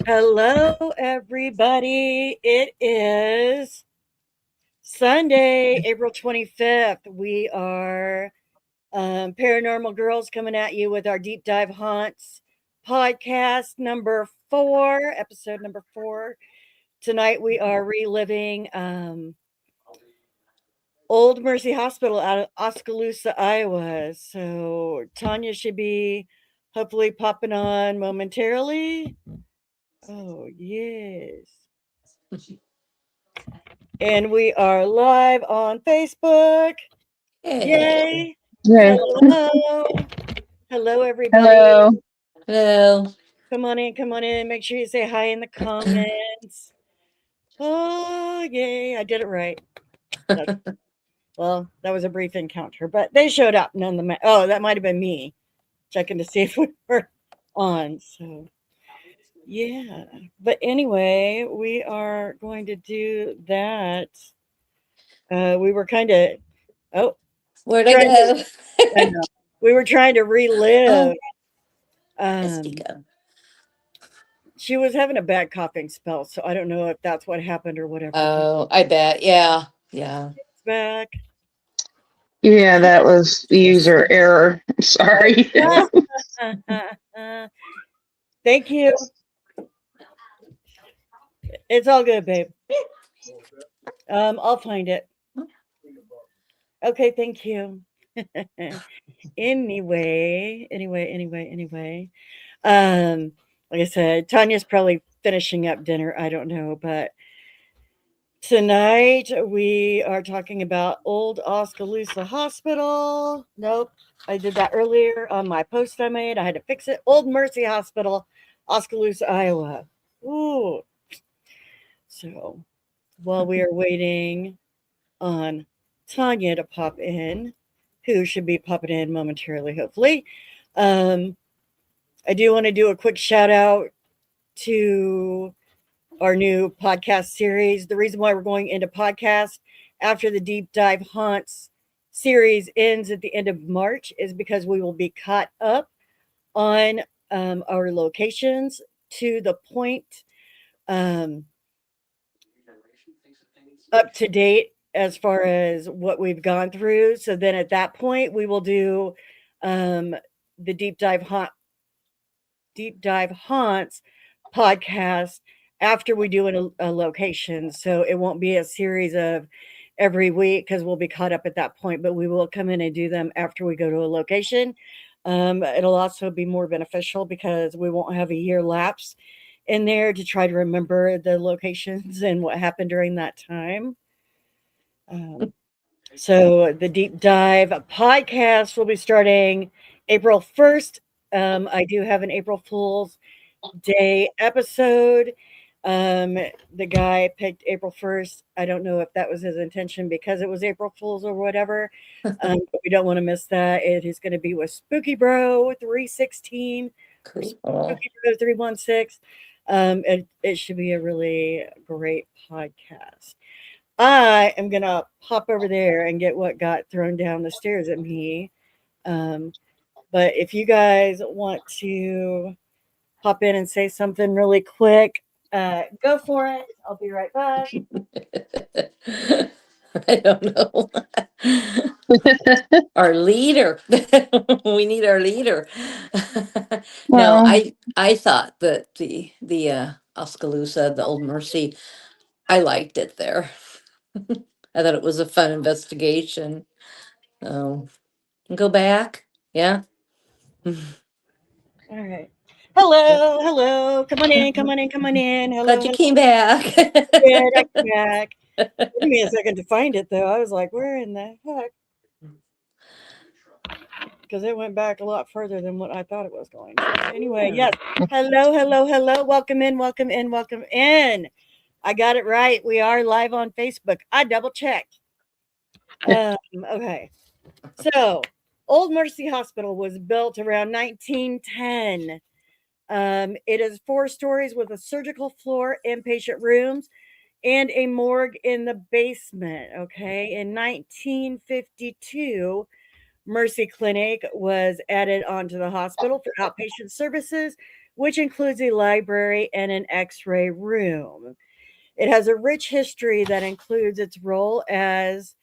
Hello, everybody. It is Sunday, April 25th. We are Paranormal Girls coming at you with our Deep Dive Haunts podcast number 4, episode number 4. Tonight we are reliving Old Mercy Hospital out of Oskaloosa, Iowa. So Tanya should be hopefully popping on momentarily. Oh, yes. And we are live on Facebook. Hey, Yay. Yes. Hello. Hello, everybody. Hello. hello. Come on in. Come on in. Make sure you say hi in the comments. Oh, yay. I did it right. Well, that was a brief encounter, but they showed up nonetheless. Oh, that might have been me checking to see if we were on. So, yeah. But anyway, we are going to do that. We were kind of, oh, Where'd I trying to, go? I know. We were trying to relive. Oh, Um, Estica. she was having a bad coughing spell, so I don't know if that's what happened or whatever. But Oh, I bet. Yeah, yeah. it's back. Yeah, that was user error. Sorry. Thank you. It's all good, babe. I'll find it. Okay, thank you. Anyway. Like I said, Tanya's probably finishing up dinner. I don't know, but tonight we are talking about Old Oskaloosa Hospital. Nope, I did that earlier on my post I made. I had to fix it. Old Mercy Hospital, Oskaloosa, Iowa. Ooh. So while we are waiting on Tanya to pop in, who should be popping in momentarily, hopefully. Um, I do want to do a quick shout out to our new podcast series. The reason why we're going into podcast after the Deep Dive Haunts series ends at the end of March is because we will be caught up on our locations to the point um, up to date as far as what we've gone through. So then at that point, we will do um, the Deep Dive Haunts podcast after we do a location. So it won't be a series of every week because we'll be caught up at that point, but we will come in and do them after we go to a location. It'll also be more beneficial because we won't have a year lapse in there to try to remember the locations and what happened during that time. Um, so the deep dive podcast will be starting April 1st. I do have an April Fool's Day episode. Um, the guy picked April 1st. I don't know if that was his intention because it was April Fool's or whatever. But we don't want to miss that. It is going to be with Spooky Bro 316 or Cool. Spooky Bro 316. It should be a really great podcast. I am gonna pop over there and get what got thrown down the stairs at me. Um, but if you guys want to pop in and say something really quick, go for it. I'll be right back. I don't know. Our leader. We need our leader. No, Well, I thought that the Oskaloosa, the Old Mercy, I liked it there. I thought it was a fun investigation. Oh, go back. Yeah. All right. Hello, hello. Come on in, come on in, come on in. Hello, Glad you hello. came back. Good, I came back. Took me a second to find it though. I was like, where in the heck? Because it went back a lot further than what I thought it was going. So anyway, yes. Hello, hello, hello. Welcome in, welcome in, welcome in. I got it right. We are live on Facebook. I double checked. Okay. So, Old Mercy Hospital was built around 1910. It is 4 stories with a surgical floor, inpatient rooms, and a morgue in the basement. Okay. In 1952, Mercy Clinic was added onto the hospital for outpatient services which includes a library and an x ray room. It has a rich history that includes its role as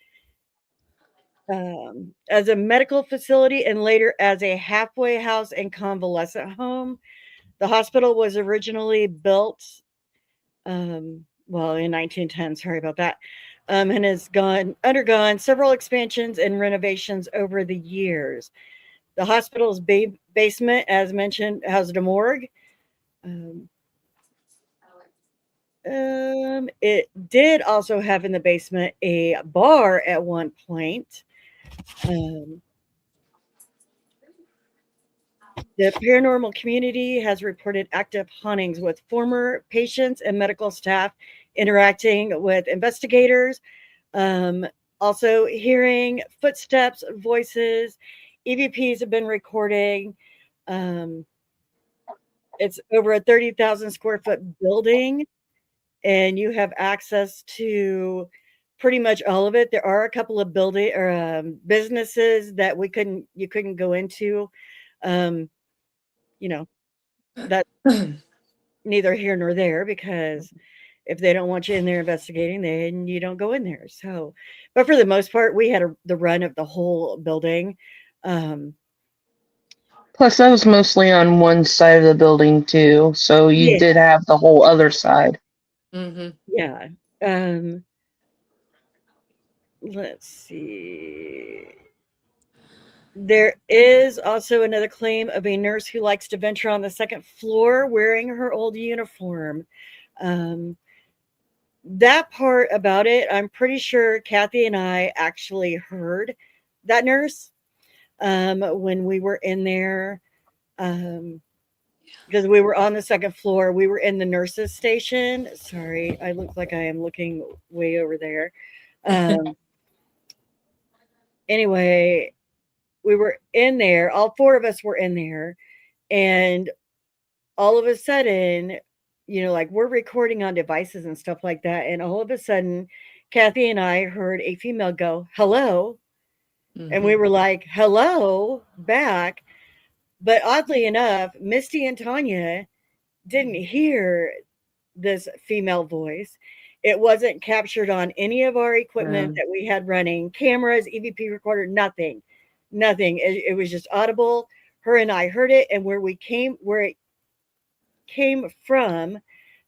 a medical facility and later as a halfway house and convalescent home. The hospital was originally built, well, in 1910. Sorry about that, and has gone undergone several expansions and renovations over the years. The hospital's basement, as mentioned, housed a morgue. Um, it did also have in the basement a bar at one point. Um, the paranormal community has reported active hauntings with former patients and medical staff interacting with investigators. Um, Also, hearing footsteps, voices. EVPs have been recording. Um, it's over a 30,000 square foot building, and you have access to pretty much all of it. There are a couple of building or businesses that you couldn't go into. Um, you know, that neither here nor there because if they don't want you in there investigating, then you don't go in there. So, but for the most part, we had the run of the whole building. Um, Plus, that was mostly on one side of the building too, so you yeah, did have the whole other side. Mm-hmm. yeah. Um, let's see. There is also another claim of a nurse who likes to venture on the second floor wearing her old uniform. Um, that part about it, I'm pretty sure Kathy and I actually heard that nurse when we were in there. Um, because we were on the second floor. We were in the nurses' station. Sorry, I look like I am looking way over there. Um, anyway, we were in there. All four of us were in there. And all of a sudden, like we're recording on devices and stuff like that. And all of a sudden, Kathy and I heard a female go, hello. And we Mm-hmm. were like, hello, back. But oddly enough, Misty and Tanya didn't hear this female voice. It wasn't captured on any of our equipment Um, that we had running cameras, EVP recorder, nothing. Nothing. It was just audible. Her and I heard it, and where it came from,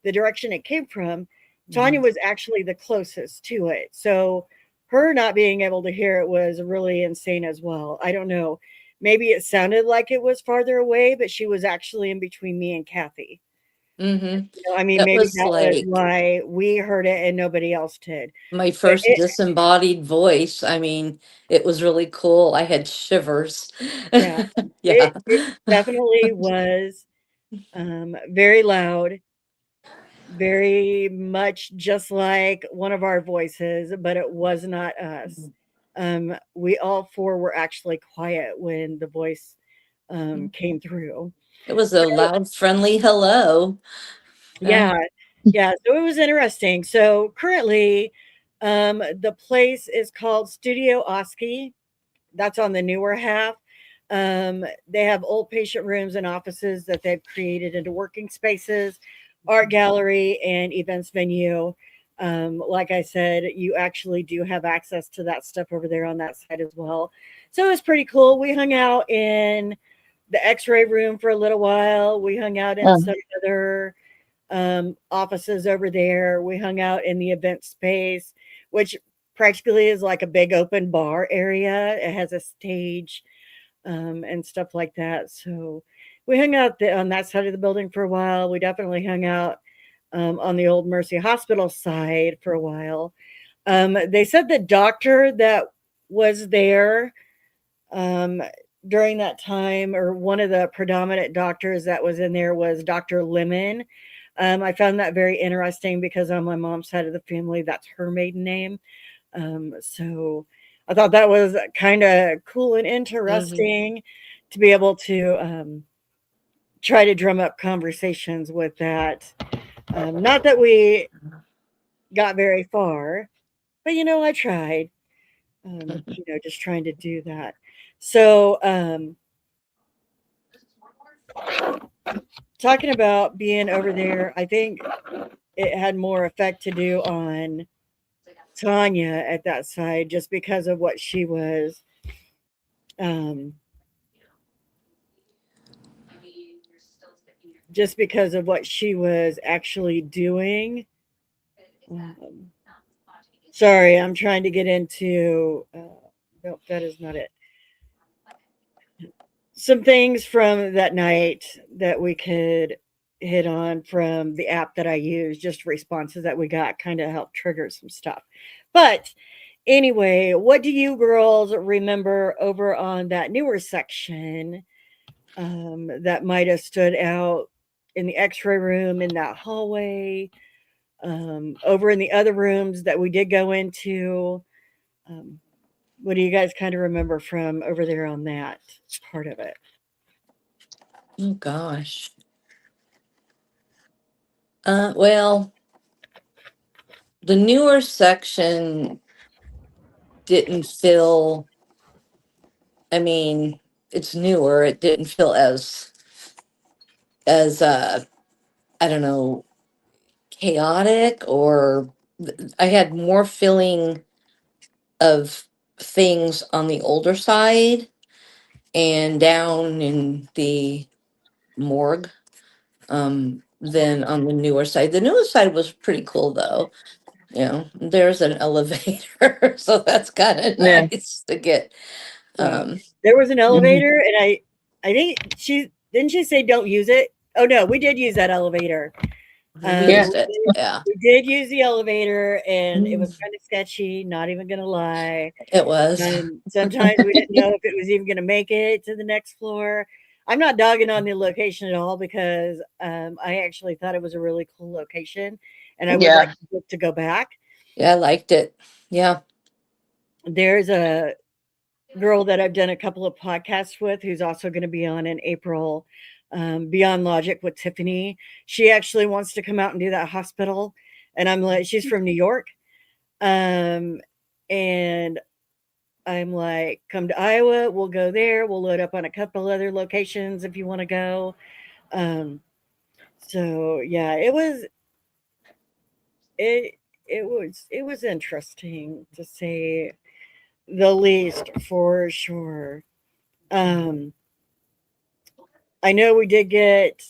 the direction it came from, Tanya mhm. was actually the closest to it. So her not being able to hear it was really insane as well. I don't know. Maybe it sounded like it was farther away, but she was actually in between me and Kathy. Mhm. I mean, That maybe was that was like why we heard it and nobody else did. my But first disembodied voice. I mean, it was really cool. I had shivers. yeah, Yeah. it definitely was very loud, very much just like one of our voices, but it was not us. We all four were actually quiet when the voice came through. It was a loud, friendly hello. Uh, Yeah, yeah. So it was interesting. So currently, the place is called Studio Oski. That's on the newer half. They have old patient rooms and offices that they've created into working spaces, art gallery, and events venue. Like I said, you actually do have access to that stuff over there on that side as well. So it was pretty cool. We hung out in the X-ray room for a little while. We hung out in some other offices over there. We hung out in the event space, which practically is like a big open bar area. It has a stage and stuff like that. So we hung out on that side of the building for a while. We definitely hung out on the old Mercy Hospital side for a while. They said the doctor that was there um, during that time, or one of the predominant doctors that was in there was Dr. Lemon. I found that very interesting because on my mom's side of the family, that's her maiden name. So I thought that was kind of cool and mhm. interesting to be able to try to drum up conversations with that. Not that we got very far, but I tried. Just trying to do that. So talking about being over there, I think it had more effect to do on Tanya at that side just because of what she was um just because of what she was actually doing. Um, sorry, I'm trying to get into nope, that is not it. Some things from that night that we could hit on from the app that I use, just responses that we got kind of helped trigger some stuff. But anyway, what do you girls remember over on that newer section that might have stood out in the x-ray room, in that hallway, over in the other rooms that we did go into? Um, what do you guys kind of remember from over there on that part of it? Oh gosh. Well, the newer section didn't feel, I mean, it's newer. It didn't feel as I don't know, chaotic, or I had more feeling of things on the older side and down in the morgue, than on the newer side. The newer side was pretty cool though. You know, there's an elevator, so that's kind of Yeah. nice to get. Yeah. Um, There was an Mhm. elevator, and I think she didn't she say don't use it? Oh no, we did use that elevator. we Yeah. used it, yeah. We did use the elevator, and it Mm, was kind of sketchy. Not even gonna lie. it was. Sometimes we didn't know if it was even gonna make it to the next floor. I'm not dogging on the location at all because I actually thought it was a really cool location, and I would like Yeah. to go back. Yeah, I liked it. Yeah. There's a girl that I've done a couple of podcasts with who's also going to be on in April, Beyond Logic with Tiffany. She actually wants to come out and do that hospital. And I'm like, she's from New York. Um, and I'm like, come to Iowa. We'll go there. We'll load up on a couple other locations if you want to go. Um, so yeah, it it was interesting to say the least for sure. Um, I know we did get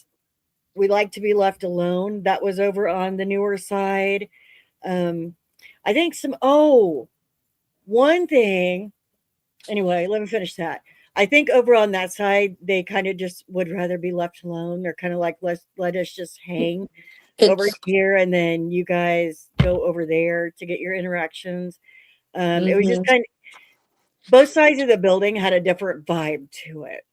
We Like to Be Left Alone. That was over on the newer side. Um, I think one thing, anyway, let me finish that. I think over on that side, they kind of just would rather be left alone. They're kind of like, let us just hang over It's here and then you guys go over there to get your interactions. It was just mhm, kind of, both sides of the building had a different vibe to it.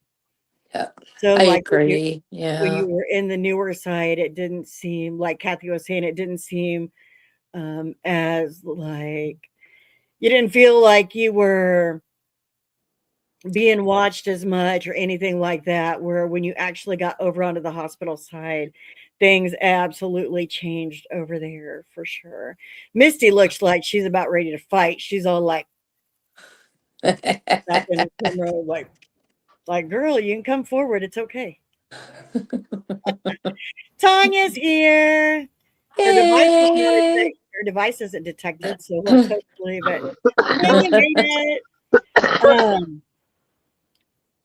yeah. So, I like agree. when Yeah. you were in the newer side, it didn't seem like Kathy was saying, it didn't seem as like you didn't feel like you were being watched as much or anything like that. Where when you actually got over onto the hospital side, things absolutely changed over there for sure. Misty looks like she's about ready to fight. She's all like back in the camera, like girl, you can come forward. It's okay. Tanya's here. Yay! Her device isn't detected, so let's hope believe it. Tanya made it. Um,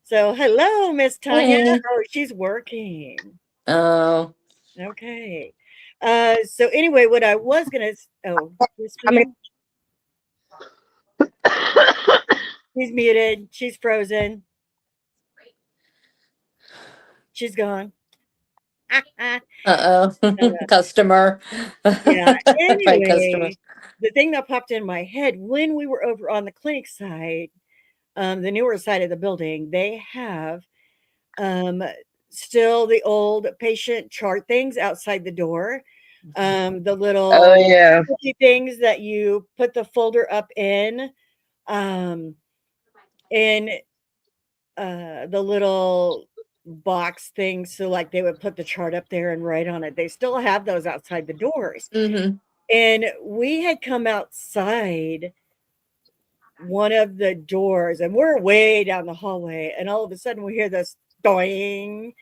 so hello, Miss Tanya. Hey. Oh, she's working. Oh, Okay. So anyway, what I was gonna who's I mean, speaking? She's muted. She's frozen. She's gone. uh-oh. Customer. Yeah. My customer. Anyway, the thing that popped in my head when we were over on the clinic side, the newer side of the building, they have um, still the old patient chart things outside the door. The oh little yeah. sticky things that you put the folder up um, in the little box things. So, like, they would put the chart up there and write on it. They still have those outside the doors. Hmm. And we had come outside one of the doors, and we're way down the hallway. And all of a sudden, we hear this doing.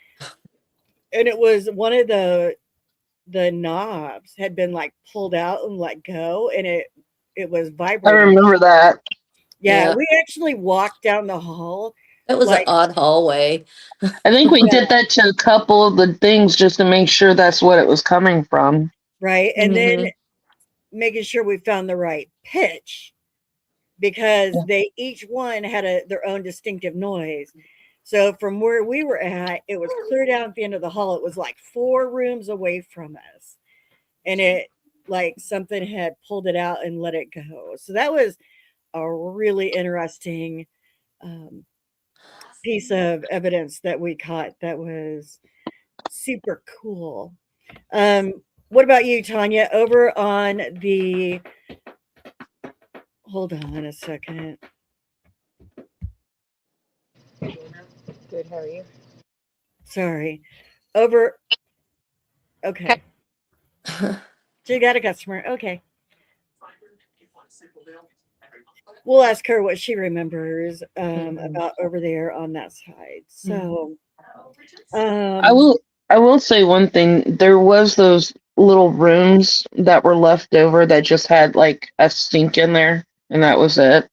and it was one of the knobs had been like pulled out and let go, and it was I vibrating. remember that. Yeah, Yeah, we actually walked down the hall, that was an like, odd hallway. I think we yeah, did that to a couple of the things just to make sure that's what it was coming from. right, and then Hmm. making sure we found the right pitch because they each one had their own distinctive noise. So from where we were at, it was clear down at the end of the hall. It was like 4 rooms away from us, and it like something had pulled it out and let it go. So that was a really interesting um, piece of evidence that we caught. That was super cool. Um, what about you, Tanya? Over on the hold on a second. Good, how are you? Sorry. Over Okay. okay. So you got a customer. Okay. We'll ask her what she remembers Mhm. about over there on that side. Mhm. So I um will I will say one thing. There was those little rooms that were left over that just had like a sink in there, and that was it.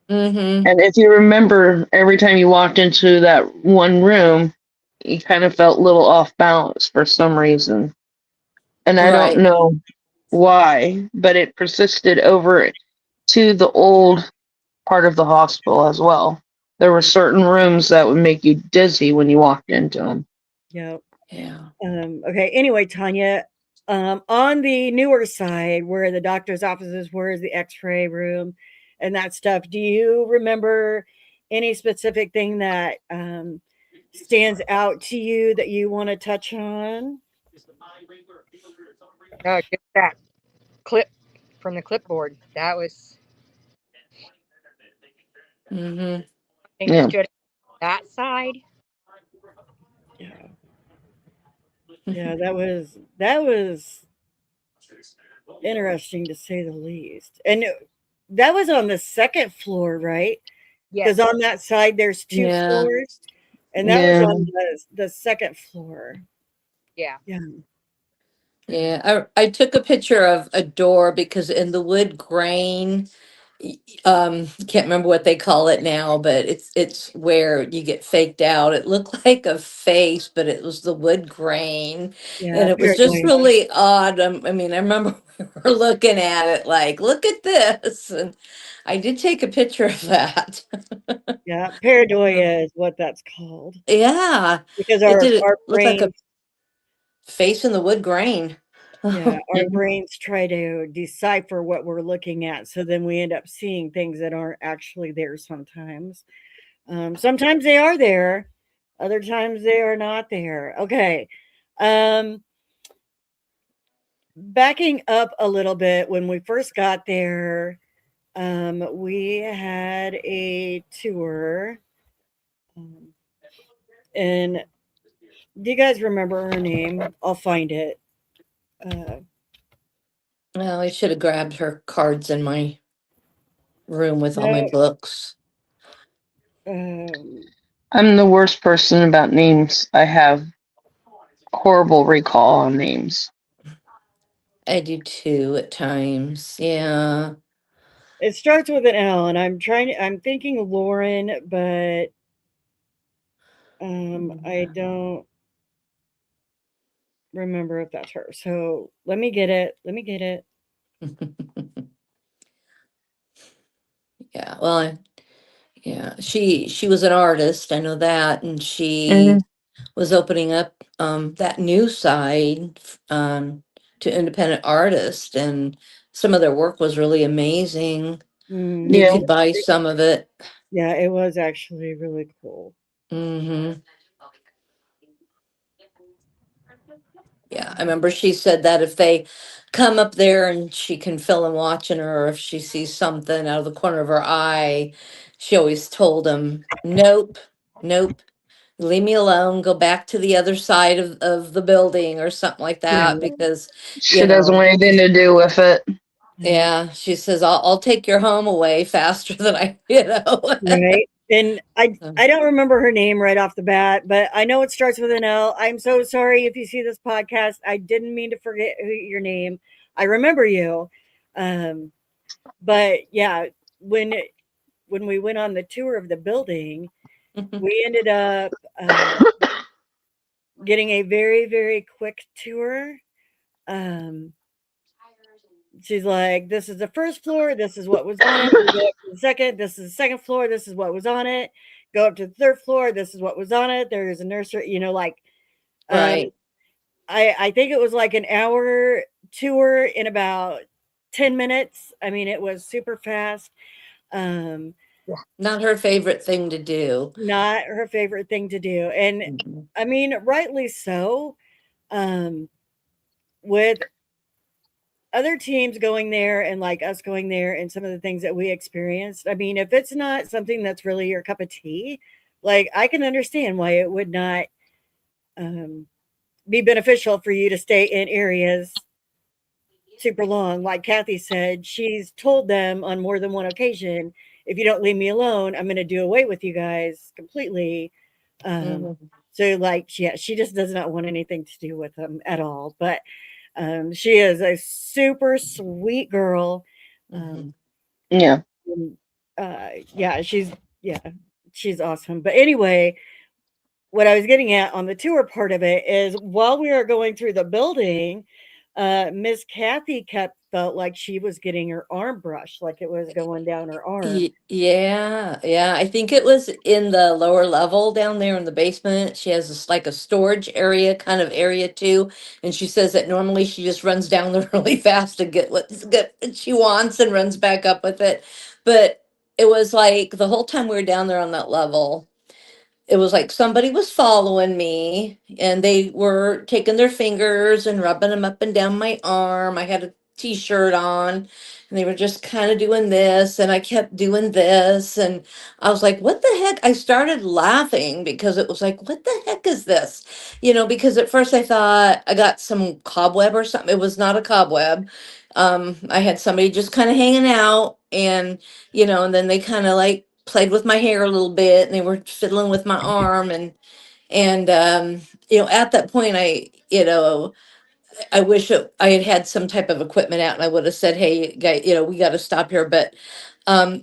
Mhm. And if you remember, every time you walked into that one room, you kind of felt a little off balance for some reason. And I don't Right. know why, but it persisted over to the old part of the hospital as well. There were certain rooms that would make you dizzy when you walked into them. yeah. Yeah. Okay. Anyway, Tanya, on the newer side where the doctor's offices were, is the X-ray room, and that stuff. Do you remember any specific thing that stands out to you that you want to touch on? No, just that clip from the clipboard. That was Mhm. something that Yeah. stood out that side. Yeah, yeah, that was interesting to say the least. And that was on the second floor, right? Because Yes. on that side there's two Yeah. floors, and that was Yeah. on the second floor. Yeah. Yeah, Yeah. I took a picture of a door because in the wood grain, can't remember what they call it now, but it's where you get faked out. It looked like a face, but it was the wood grain, yeah, and it was just paranoia. really odd. I mean, I remember we were looking at it like, look at this, and I did take a picture of that. Yeah, Uh, paranoia is what that's called yeah, because it our did our look like a brains, face in the wood grain. yeah, our Mhm. brains try to decipher what we're looking at, so then we end up seeing things that aren't actually there sometimes. Sometimes they are there, other times they are not there. Okay. Um, Backing up a little bit, when we first got there, we had a tour. Um, and do you guys remember her name? I'll find it. Uh, Well, I should have grabbed her cards in my room with all my no, books. um, I'm the worst person about names. I have horrible recall on names. I do too at times. Yeah. it starts with an L, and I'm thinking Lauren, but I don't remember if that's her. So let me get it. Let me get it. Yeah. Well, yeah. She was an artist. I know that, and she Hmm. was opening up that new side to independent artists, and some of their work was really amazing. You Mm, Yeah. could buy some of it. yeah, it was actually really cool. Hmm. Yeah, I remember she said that if they come up there and she can feel them watching her, or if she sees something out of the corner of her eye, she always told them, "Nope, nope, leave me alone. Go back to the other side of the building or something like that." Yeah, Because, you She doesn't know, want anything to do with it. yeah, yeah, she says, I'll take your home away faster than I, you know. right. And I So, I don't remember her name right off the bat, but I know it starts with an L. I'm so sorry if you see this podcast. I didn't mean to forget your name. I remember you. Um, but yeah, when when we went on the tour of the building, mhm. we ended up getting a very, very quick tour. Um, she's like, "This is the first floor. This is what was on it. You go up to the second. This is the second floor. This is what was on it. Go up to the third floor. This is what was on it. There's a nursery. You know, like um, Right. I think it was like an hour tour in about 10 minutes. I mean, it was super fast. Um, Yeah. Not her favorite thing to do. not her favorite thing to do, and Mhm. I mean, rightly so. Um, with other teams going there and like us going there and some of the things that we experienced, I mean, if it's not something that's really your cup of tea, like I can understand why it would not um, be beneficial for you to stay in areas super long. Like Kathy said, she's told them on more than one occasion, if you don't leave me alone, I'm going to do away with you guys completely. Um, Mhm. so, like, yeah, she just does not want anything to do with them at all. But she is a super sweet girl. Mhm. Um, Yeah. and, yeah, yeah, she's awesome. But anyway, what I was getting at on the tour part of it is while we were going through the building, Miss Kathy kept felt like she was getting her arm brushed, like it was going down her arm. Yeah, yeah. I think it was in the lower level down there in the basement. She has this like a storage area kind of area too. And she says that normally she just runs down there really fast to get what she wants and runs back up with it. But it was like the whole time we were down there on that level, it was like somebody was following me and they were taking their fingers and rubbing them up and down my arm. I had a t-shirt on and they were just kind of doing this and I kept doing this and I was like, what the heck? I started laughing because it was like, what the heck is this? Because at first I thought I got some cobweb or something. It was not a cobweb. I had somebody just kind of hanging out and then they kind of like played with my hair a little bit and they were fiddling with my arm and at that point I wish I had had some type of equipment out and I would have said, hey, guy, we got to stop here. But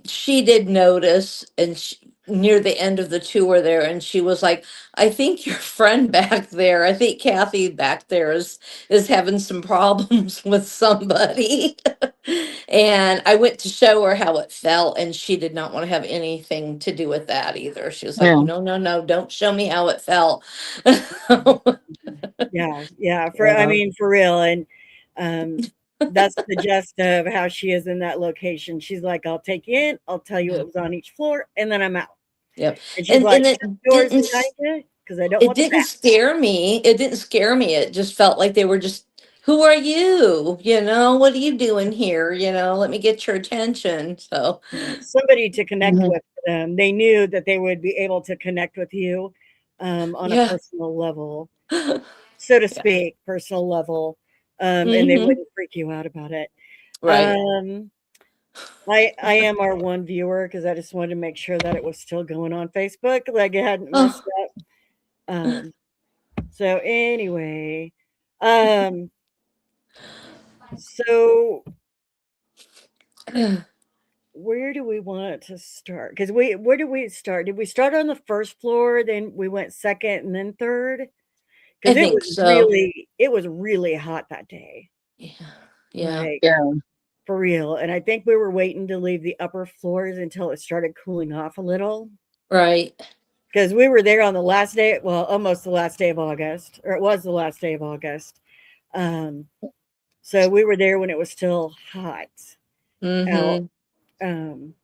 she did notice and near the end of the tour there, and she was like, I think your friend back there, I think Kathy back there is having some problems with somebody. And I went to show her how it felt, and she did not want to have anything to do with that either. She was like, Yeah. no, no, no, don't show me how it felt. Yeah, yeah. I Yeah. mean, for real. And um, that's the gist of how she is in that location. She's like, I'll take you in, I'll tell you what was on each floor, and then I'm out. Yep. And she's And like, it shut the doors didn't behind you because I don't it want the didn't bat. scare me. It didn't scare me. It just felt like they were just, who are you? What are you doing here? Let me get your attention. So, Somebody to connect Mhm. with them. They knew that they would be able to connect with you on a yeah. personal level, so to Yeah. speak, personal level, and they Hmm. wouldn't freak you out about it. Right. Um, I am our one viewer because I just wanted to make sure that it was still going on Facebook, like it hadn't messed Oh. up. Um, so anyway, um, so where do we want to start? Because where did we start? Did we start on the first floor, then we went second, and then third? I Because think so. it was really hot that day, Yeah. Yeah. like Yeah. for real. And I think we were waiting to leave the upper floors until it started cooling off a little. Right. Because we were there on the last day, well, almost the last day of August, or it was the last day of August. Um, so we were there when it was still hot out. Hmm. Um,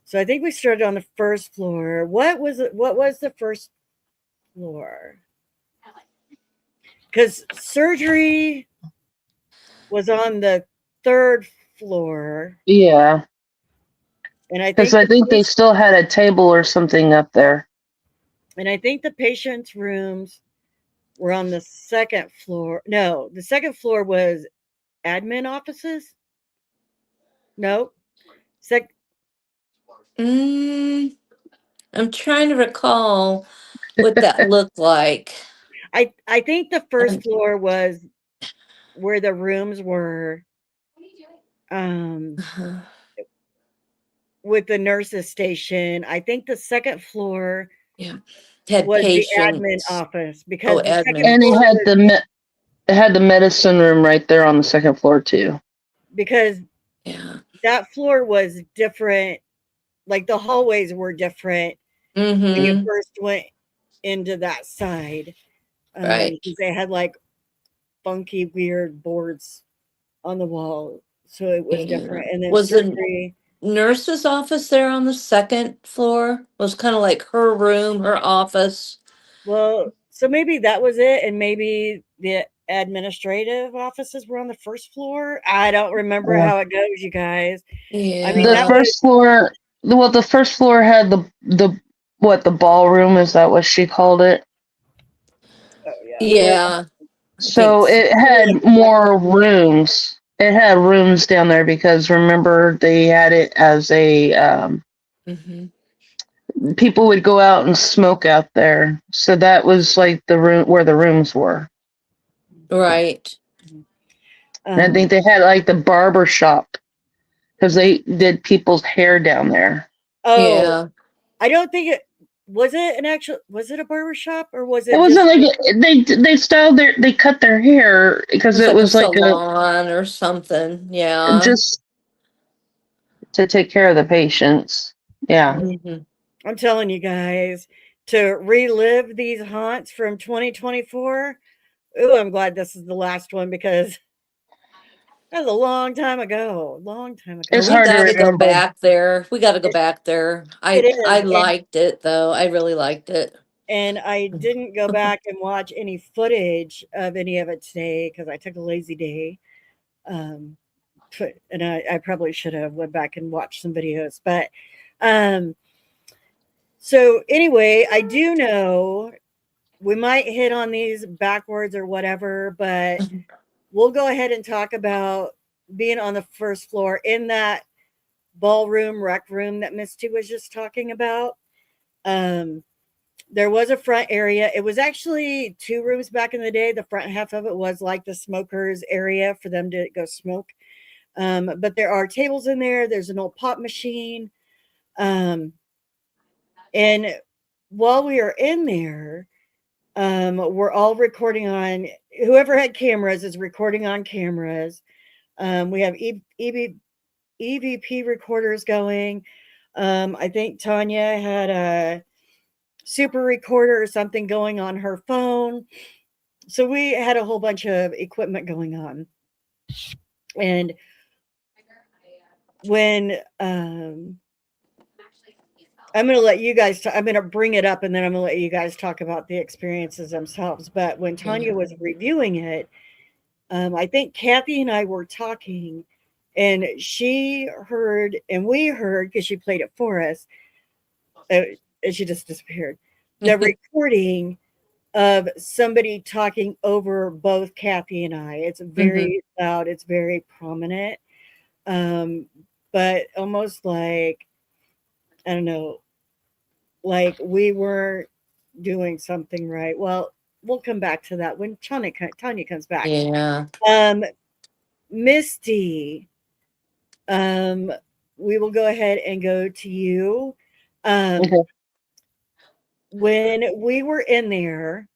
so I think we started on the first floor. What was it? What was the first floor? Because surgery was on the third floor, Yeah. and I Because think I think they still had a table or something up there. the patients' rooms were on the second floor. No, the second floor was admin offices. No, sec Mm, I'm trying to recall what that looked like. I think the first Um, floor was where the rooms were, um, with the nurses station. I think the second floor yeah. Had was the admin patients. office Oh, because the second admin. And floor was it had the medicine room right there on the second floor too. because Yeah. that floor was different. Like the hallways were different when you Mm-hmm. first went into that side. Right. Because they had like funky, weird boards on the wall. So it was Yeah. different. And then Was the surgery. nurse's office there on the second floor? Was kind of like her room, her office. Well, so maybe that was it. And maybe the administrative offices were on the first floor. I don't remember Yeah. how it goes, you guys. I mean, The that Yeah. was, first floor, well, the first floor had the ballroom, is that what she called it? oh, yeah. Where Yeah. I think So it like had more rooms. It had rooms down there because remember they had it as a mm-hmm. people would go out and smoke out there. So that was like the room where the rooms were. Right. And I think um, they had like the barber shop because they did people's hair down there. oh, Yeah. I don't think it was it an actual was it a barber shop or was It it just wasn't like like they styled they cut their hair It because was it like a was like a salon or something. Yeah. just to take care of the patients. Yeah. Mm-hmm. I'm telling you guys to relive these haunts from 2024. Ooh, I'm glad this is the last one because that was a long time ago. Long time Oh, It's ago. we hard to got to go remember. back there. We got to go It, back there. it I is, liked it though. I really liked it. and I didn't go back and watch any footage of any of it today because I took a lazy day. Um, and I probably should have went back and watched some videos, but um, so anyway, I do know we might hit on these backwards or whatever, but we'll go ahead and talk about being on the first floor in that ballroom rec room that Misty was just talking about. Um, there was a front area. It was actually two rooms back in the day. The front half of it was like the smokers area for them to go smoke. But there are tables in there. There's an old pop machine. Um, and while we are in there, we're all recording on whoever had cameras is recording on cameras. We have EVP recorders going. I think Tanya had a super recorder or something going on her phone. So we had a whole bunch of equipment going on. And when I'm going to let you guys, I'm going to bring it up and then I'm going to let you guys talk about the experiences themselves. But when Yeah. Tanya was reviewing it, I think Kathy and I were talking, and she heard, and we heard because she played it for us, and she just disappeared. The recording of somebody talking over both Kathy and I. It's hmm very loud. It's very prominent, um, but almost like I don't know, like we weren't doing something right. Well, we'll come back to that when Tanya comes back. Yeah. Um, Misty, um, we will go ahead and go to you. Um, Okay. when we were in there,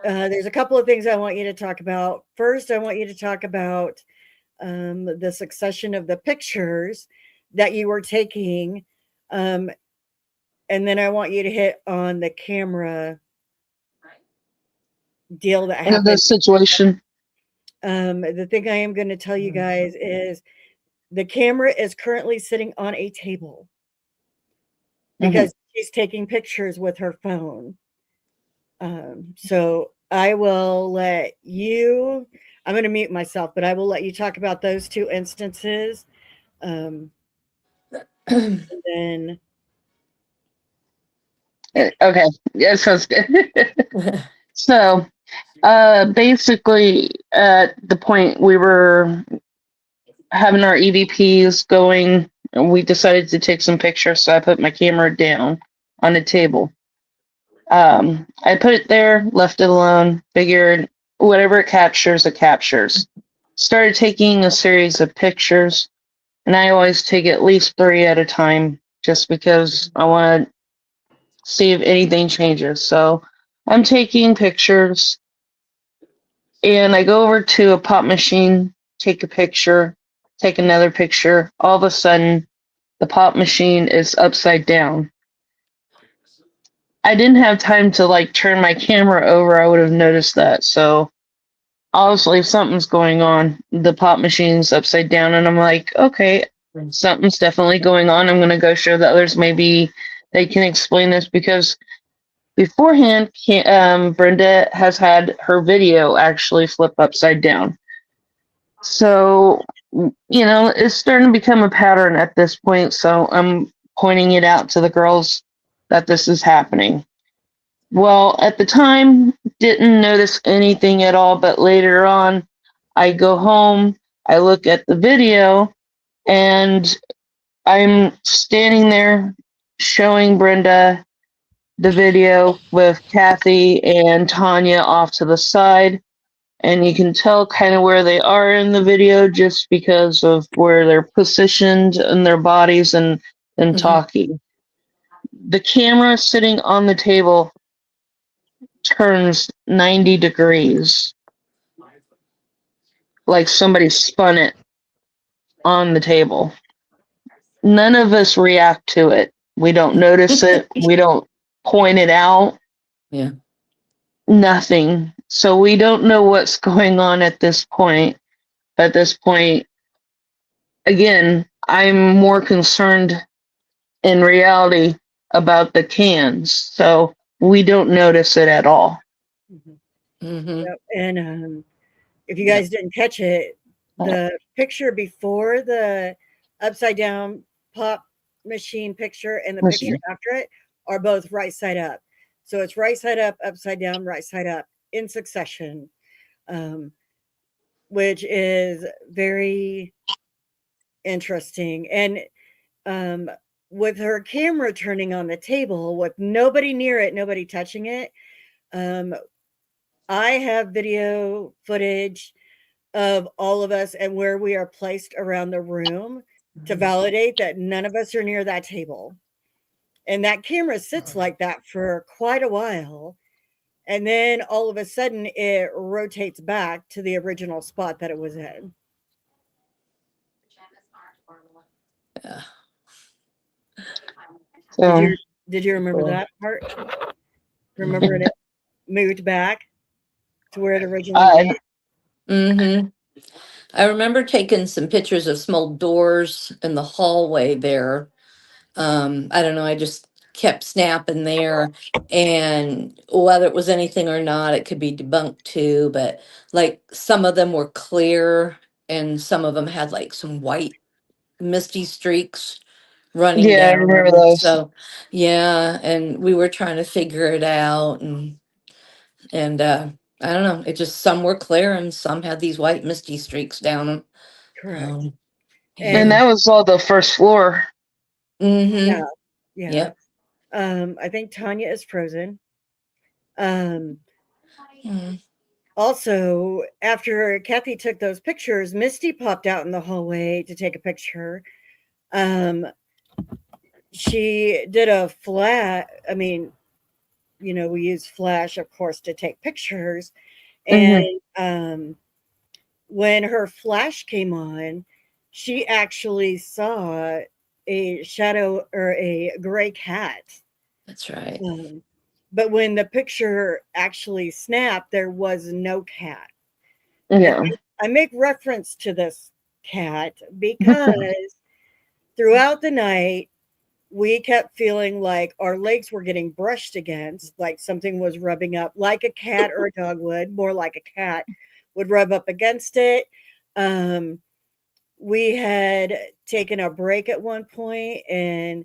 there's a couple of things I want you to talk about. First, I want you to talk about the succession of the pictures that you were taking. Um, and then I want you to hit on the camera deal that In happened. this situation. The thing I am going to tell you guys is the camera is currently sitting on a table Hmm. because she's taking pictures with her phone. So I will let you, I'm going to mute myself, but I will let you talk about those two instances. Um, and then, yeah. Okay. Yeah, sounds good. So, basically, at the point we were having our EVPs going, and we decided to take some pictures. So I put my camera down on a table. I put it there, left it alone, figured whatever it captures, it captures. Started taking a series of pictures, and I always take at least 3 at a time just because I want to see if anything changes. So I'm taking pictures, and I go over to a pop machine, take a picture, take another picture. All of a sudden, the pop machine is upside down. I didn't have time to like turn my camera over. I would have noticed that. So obviously something's going on. The pop machine's upside down, and I'm like, okay, something's definitely going on. I'm gonna go show the others. Maybe they can explain this because beforehand, Brenda has had her video actually flip upside down. So it's starting to become a pattern at this point. So I'm pointing it out to the girls that this is happening. Well, at the time, didn't notice anything at all, but later on, I go home, I look at the video, and I'm standing there showing Brenda the video with Kathy and Tanya off to the side. And you can tell kind of where they are in the video just because of where they're positioned in their bodies and Hmm. talking. The camera sitting on the table turns 90 degrees, like somebody spun it on the table. None of us react to it. We don't notice it. We don't point it out. Yeah. Nothing. So we don't know what's going on at this point. At this point, again, I'm more concerned in reality about the cans. So we don't notice it at all. Mhm. Hmm. Yep, and if you guys didn't catch it, the picture before the upside down pop machine picture and the picture after it are both right side up. So it's right side up, upside down, right side up in succession, um, which is very interesting. And um, with her camera turning on the table with nobody near it, nobody touching it, um, I have video footage of all of us and where we are placed around the room to validate that none of us are near that table. And that camera sits like that for quite a while. And then all of a sudden it rotates back to the original spot that it was in. Yeah. Did So you did you remember Cool. that part? Remember it moved back to where it originally I went? Hmm. I remember taking some pictures of small doors in the hallway there. I don't know, I just kept snapping there. And whether it was anything or not, it could be debunked too. But like some of them were clear and some of them had like some white misty streaks running yeah, I down remember them. those. So yeah, and we were trying to figure it out and I don't know, it just some were clear and some had these white misty streaks down them. Correct. And And Yeah. that was all the first floor. Mm-hmm. yeah, yeah. Yep. I think Tanya is frozen. Um, Mm. Also, after Kathy took those pictures, Misty popped out in the hallway to take a picture. Um, she did a flat. I mean, we use flash, of course, to take pictures. Hmm. And when her flash came on, she actually saw a shadow or a gray cat. That's right. Um, but when the picture actually snapped, there was no cat. And Yeah. I make reference to this cat because throughout the night, we kept feeling like our legs were getting brushed against, like something was rubbing up, like a cat or a dog would, more like a cat would rub up against it. Um, we had taken a break at one point, and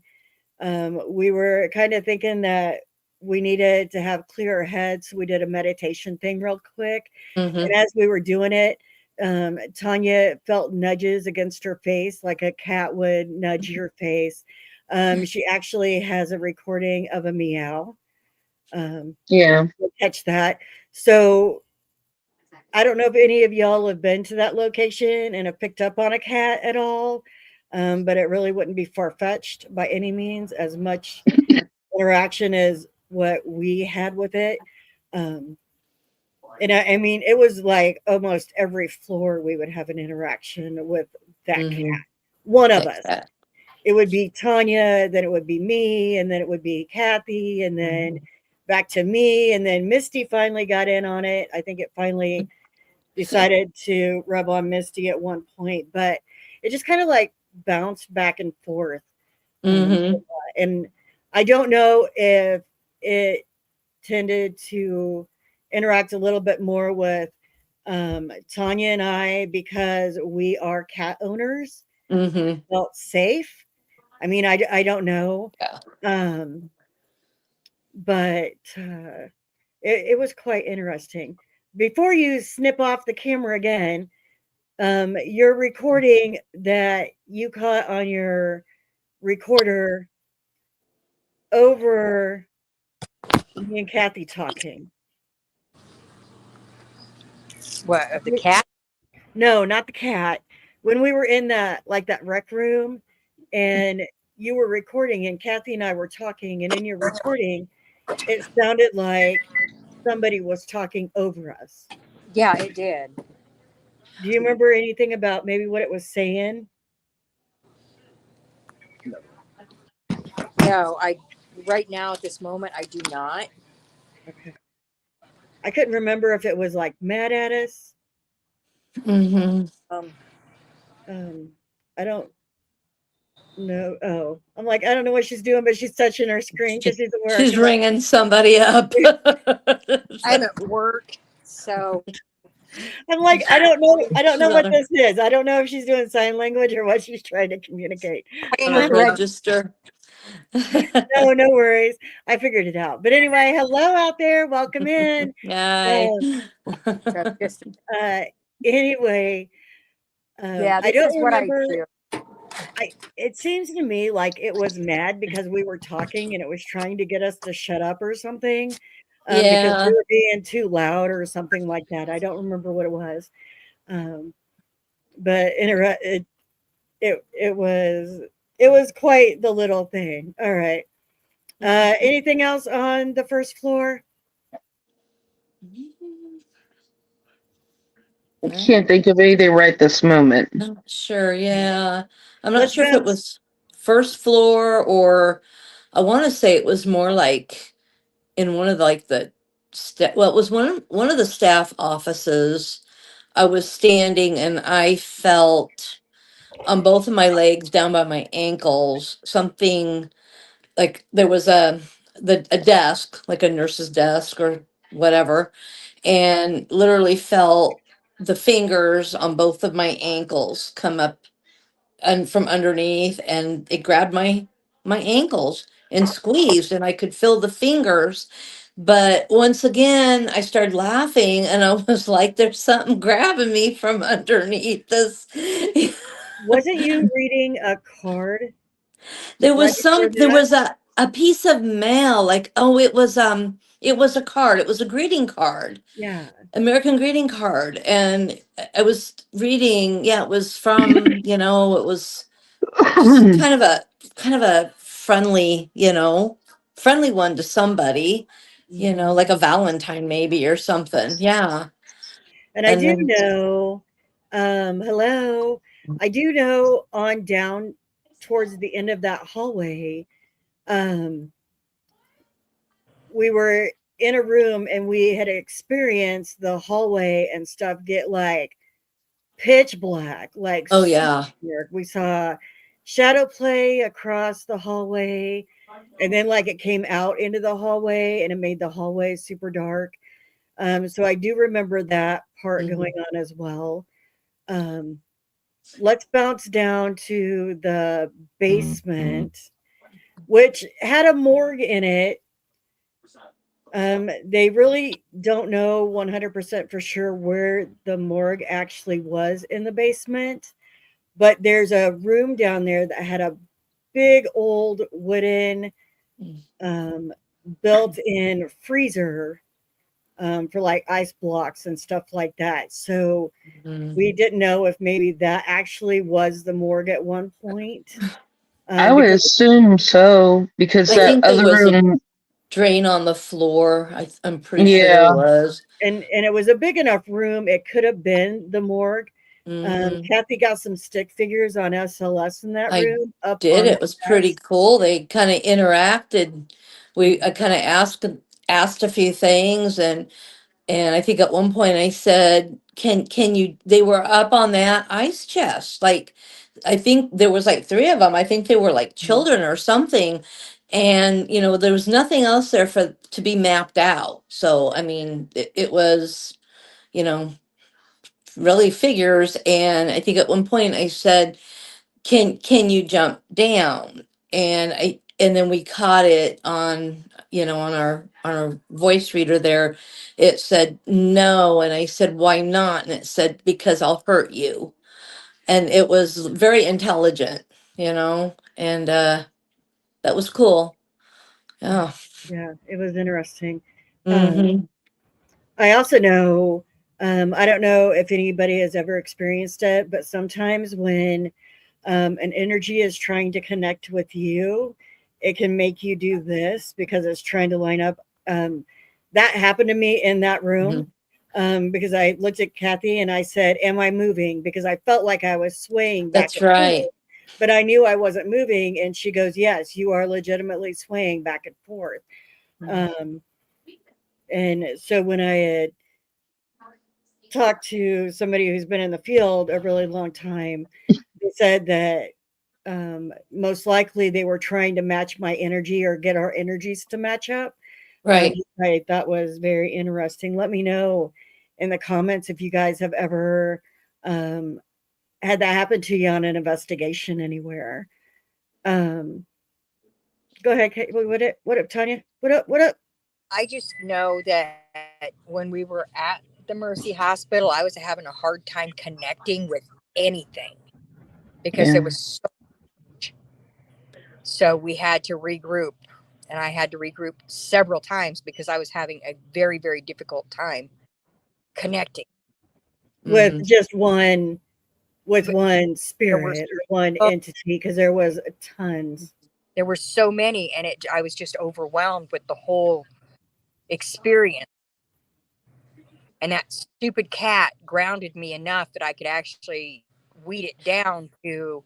we were kind of thinking that we needed to have clearer heads. So we did a meditation thing real quick. Mm-hmm. And as we were doing it, Tanya felt nudges against her face, like a cat would nudge your face. She actually has a recording of a meow. Yeah. You'll catch that. So I don't know if any of y'all have been to that location and have picked up on a cat at all, but it really wouldn't be far fetched by any means, as much interaction as what we had with it. Um, and I mean, it was like almost every floor we would have an interaction with that cat, Mm-hmm. one of Like us. that. It would be Tanya, then it would be me, and then it would be Kathy, and then back to me, and then Misty finally got in on it. I think it finally decided to rub on Misty at one point, but it just kind of like bounced back and forth. Mm-hmm. And I don't know if it tended to interact a little bit more with Tanya and I because we are cat owners, Mm-hmm. felt safe. I mean, I don't know. Yeah. Um, but it was quite interesting. Before you snip off the camera again, your recording that you caught on your recorder over me and Kathy talking. What, of the cat? No, not the cat. When we were in that rec room and you were recording and Kathy and I were talking, and in your recording, it sounded like somebody was talking over us. Yeah, it did. Do you remember anything about maybe what it was saying? No, I right now at this moment I do not. Okay. I couldn't remember if it was like mad at us. Mm-hmm. Um, Um, I don't know. Oh, I'm like, I don't know what she's doing, but she's touching her screen because she's at work. She's I'm like, ringing somebody up. I'm at work, so I don't She's know on what her, this is. I don't know if she's doing sign language or what she's trying to communicate. playing on with her the red. register. No, no worries. I figured it out. But anyway, hello out there. Welcome in. Yay. Um, So just uh, anyway, yeah, I this is don't what I remember. do. It seems to me like it was mad because we were talking and it was trying to get us to shut up or something, because we Yeah. were being too loud or something like that. I don't remember what it was. Um, but it was quite the little thing. All right. Anything else on the first floor? I can't think of anything right this moment. Not sure. Yeah. I'm not Let's sure if it bounce. was first floor or I want to say it was more like in one of like the well, it was one of the staff offices. I was standing and I felt on both of my legs down by my ankles something like there was a desk, like a nurse's desk or whatever, and literally felt the fingers on both of my ankles come up and from underneath, and it grabbed my ankles and squeezed, and I could feel the fingers. But once again, I started laughing, and I was like, "There's something grabbing me from underneath this." Wasn't you reading a card right before There that? was a piece of mail, like, oh, it was a card, it was a greeting card, Yeah. American greeting card, and I was reading, yeah, it was from, it was just kind of a friendly, friendly one to somebody, Mhm. like a Valentine maybe or something. Yeah. And I And do then know, hello, I do know on down towards the end of that hallway, um, we were in a room and we had experienced the hallway and stuff get like pitch black, like oh super yeah. dark. We saw shadow play across the hallway, and then like it came out into the hallway and it made the hallway super dark. So I do remember that part Mhm. going on as well. Um, let's bounce down to the basement, which had a morgue in it. They really don't know 100% for sure where the morgue actually was in the basement, but there's a room down there that had a big old wooden Mm. built-in freezer for like ice blocks and stuff like that. So Mhm. we didn't know if maybe that actually was the morgue at one point. I would Because assume so because I that think there other was a room, drain on the floor. I'm pretty sure there yeah, was. and it was a big enough room, it could have been the morgue. Hmm. Kathy got some stick figures on SLS in that I room up did. on the It was pretty desk. cool. They kind of interacted. I kind of asked a few things, and I think at one point I said, "Can you?" They were up on that ice chest. Like, I think there was like three of them. I think they were like Mhm. children or something. And there was nothing else there for to be mapped out. So I mean, it was you know really figures. And I think at one point I said, can you jump down? And then we caught it on our voice reader there. It said no, and I said, why not? And it said, because I'll hurt you. And it was very intelligent, and that was cool. Yeah. Yeah, it was interesting. Mm-hmm. I also know, I don't know if anybody has ever experienced it, but sometimes when an energy is trying to connect with you, it can make you do this because it's trying to line up. Um, that happened to me in that room Hmm. because I looked at Kathy and I said, "Am I moving?" Because I felt like I was swaying back That's and forth, right. but I knew I wasn't moving. And she goes, "Yes, you are legitimately swaying back and forth." Mhm. Um, and so when I had talked to somebody who's been in the field a really long time, they said that most likely they were trying to match my energy or get our energies to match up. Right. I thought was very interesting. Let me know in the comments if you guys have ever um, had that happen to you on an investigation anywhere. Um, Go ahead, Kate. What up, Tanya? What up? What up? I just know that when we were at the Mercy Hospital, I was having a hard time connecting with anything because there yeah. was so we had to regroup, and I had to regroup several times because I was having a very, very difficult time connecting. With Hmm. just one with But one there were spirit or one so, entity because there was tons. there were so many, and I was just overwhelmed with the whole experience. And that stupid cat grounded me enough that I could actually weed it down to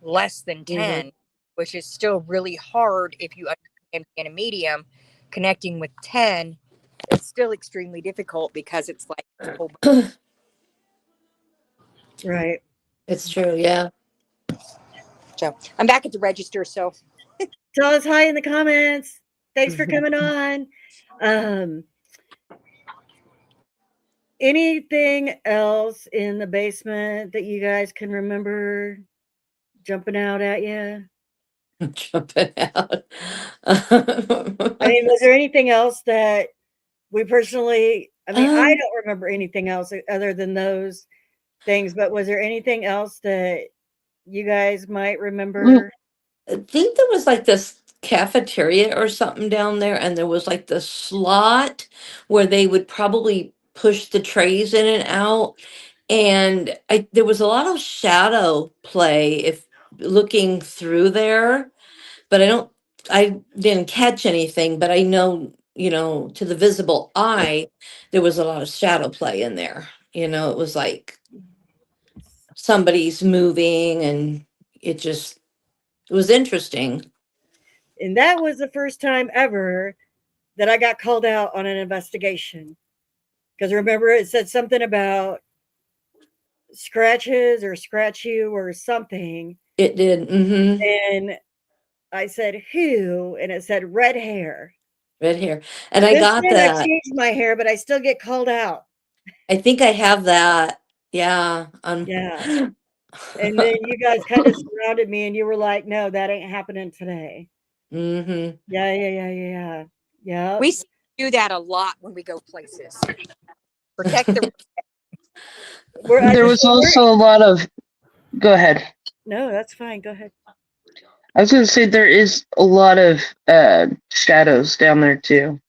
less than Hmm. 10, which is still really hard if you understand being a medium. Connecting with 10, it's still extremely difficult because it's like a whole bunch. Right. It's true. Yeah. So I'm back at the register. So Tell us hi in the comments. Thanks for coming on. Um, Anything else in the basement that you guys can remember jumping out at you? Jumping out. I mean, was there anything else that we personally, I mean, I um, don't remember anything else other than those things, but was there anything else that you guys might Mm, remember? I think there was like this cafeteria or something down there, and there was like the slot where they would probably push the trays in and out. And there was a lot of shadow play if looking through there, but I didn't catch anything, but I know, to the visible eye, there was a lot of shadow play in there. It was like somebody's moving, and it was interesting. And that was the first time ever that I got called out on an investigation. Because remember, it said something about scratches or scratch you or something. It did. Mm-hmm. And I said, who? And it said red hair. Red hair. And I Since got then, I've that. changed my hair, but I still get called out. I think I have that. Yeah. Yeah. And then you guys kind of surrounded me and you were like, no, that ain't happening today. Hmm. Yeah, yeah, yeah, yeah, yeah. Yep. we do that a lot when we go places. Protect the. I There just was said, also a lot of, go ahead. no, that's fine. Go ahead. I was gonna say there is a lot of shadows down there too.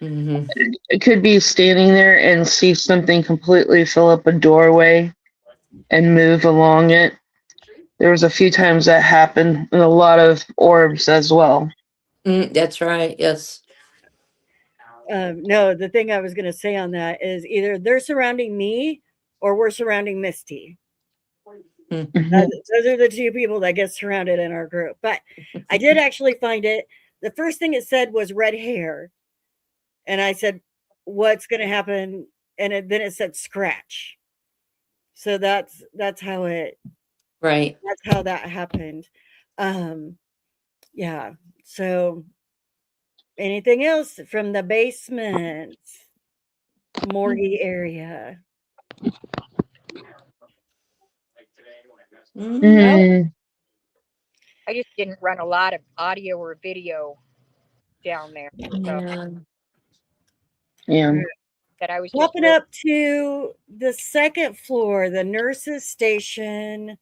Hmm. It could be standing there and see something completely fill up a doorway and move along it. There was a few times that happened, and a lot of orbs as well. That's right. Yes. No, the thing I was going to say on that is either they're surrounding me or we're surrounding Misty. Mhm. Those are the two people that get surrounded in our group. But I did actually find it. The first thing it said was red hair. And I said, what's going to happen? And then it said scratch. So that's how Right. that happened. Um, yeah. So anything else from the basement, morgue area? No, Mm, I just didn't run a lot of audio or video down there. So Yeah. yeah. that I was just popping really up to the second floor, the nurses' station.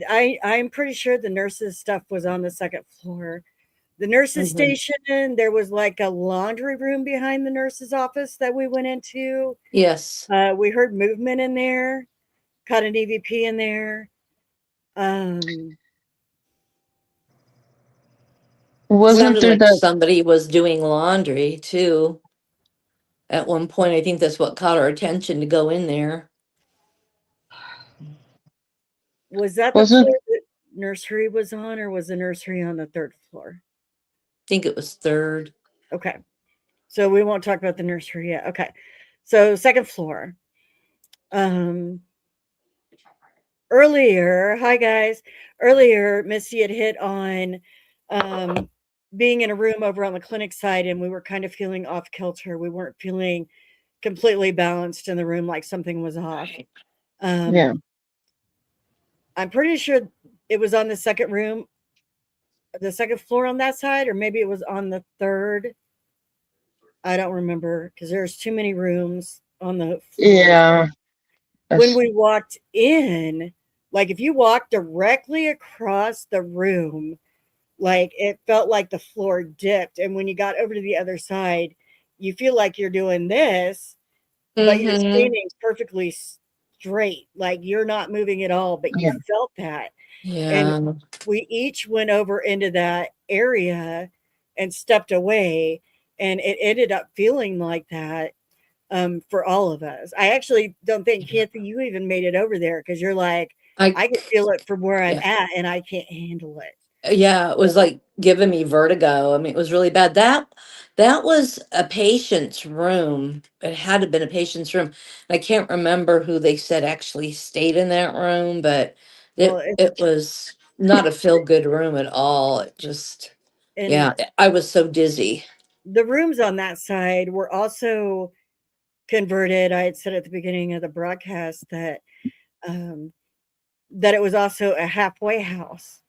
I'm pretty sure the nurses' stuff was on the second floor. The nurses' Mhm. station, there was like a laundry room behind the nurse's office that we went into. Yes. We heard movement in there, caught an EVP in there. Um, Wasn't Sounded there like that? somebody was doing laundry too. At one point, I think that's what caught our attention to go in there. was that the Wasn't floor that nursery was on, or was the nursery on the third floor? I think it was third. Okay. So we won't talk about the nursery yet. Okay. So second floor. Um Earlier, hi guys. Earlier, Missy had hit on um being in a room over on the clinic side and we were kind of feeling off kilter. We weren't feeling completely balanced in the room like something was off. Right. Um yeah? I'm pretty sure it was on the second floor on that side, or maybe it was on the third. I don't remember because there's too many rooms on the floors. Yeah. When That's we walked in, like if you walk directly across the room, like it felt like the floor dipped. And when you got over to the other side, you feel like you're doing this, but you're Mm-hmm. standing perfectly straight. Like you're not moving at all, but you yeah. felt that. And Yeah. we each went over into that area and stepped away. And it ended up feeling like that for all of us. I actually don't think, Kathy, you even made it over there because you're like, I I can feel it from where I'm yeah. at and I can't handle it. Yeah, it was like giving me vertigo. I mean, it was really bad. That was a patient's room. It had to have been a patient's room. I can't remember who they said actually stayed in that room, but Well, it was not a feel good room at all. It just and yeah, I was so dizzy. the rooms on that side were also converted. I had said at the beginning of the broadcast um, that it was also a halfway house.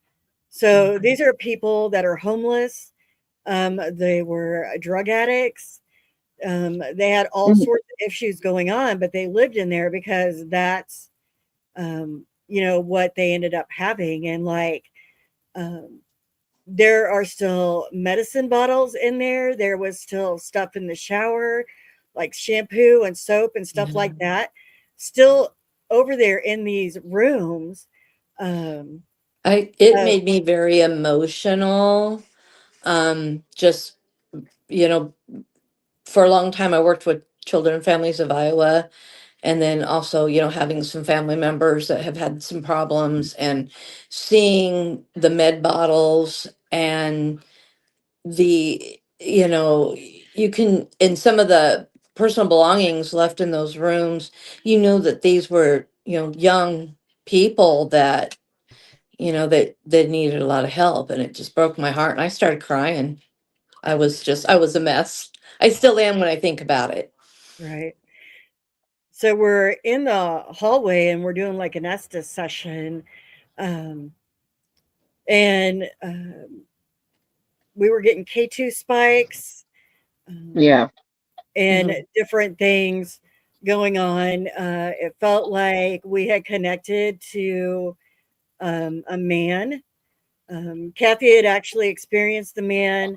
So these are people that are homeless. They were drug addicts. They had all Mm, sorts of issues going on, but they lived in there because that's what they ended up having. And like, um, there are still medicine bottles in there. There was still stuff in the shower, like shampoo and soap and stuff Yeah. like that, still over there in these rooms. Um, It uh, made me very emotional. Just you know, for a long time I worked with Children and Families of Iowa, and then also having some family members that have had some problems, and seeing the med bottles and the you can, in some of the personal belongings left in those rooms, that these were young people that that needed a lot of help, and it just broke my heart and I started crying. I was a mess. I still am when I think about it. right. So we're in the hallway and we're doing like an Estes session. Um, and we were getting K2 spikes. Um, yeah. and Mhm. different things going on. It felt like we had connected to a man Kathy had actually experienced the man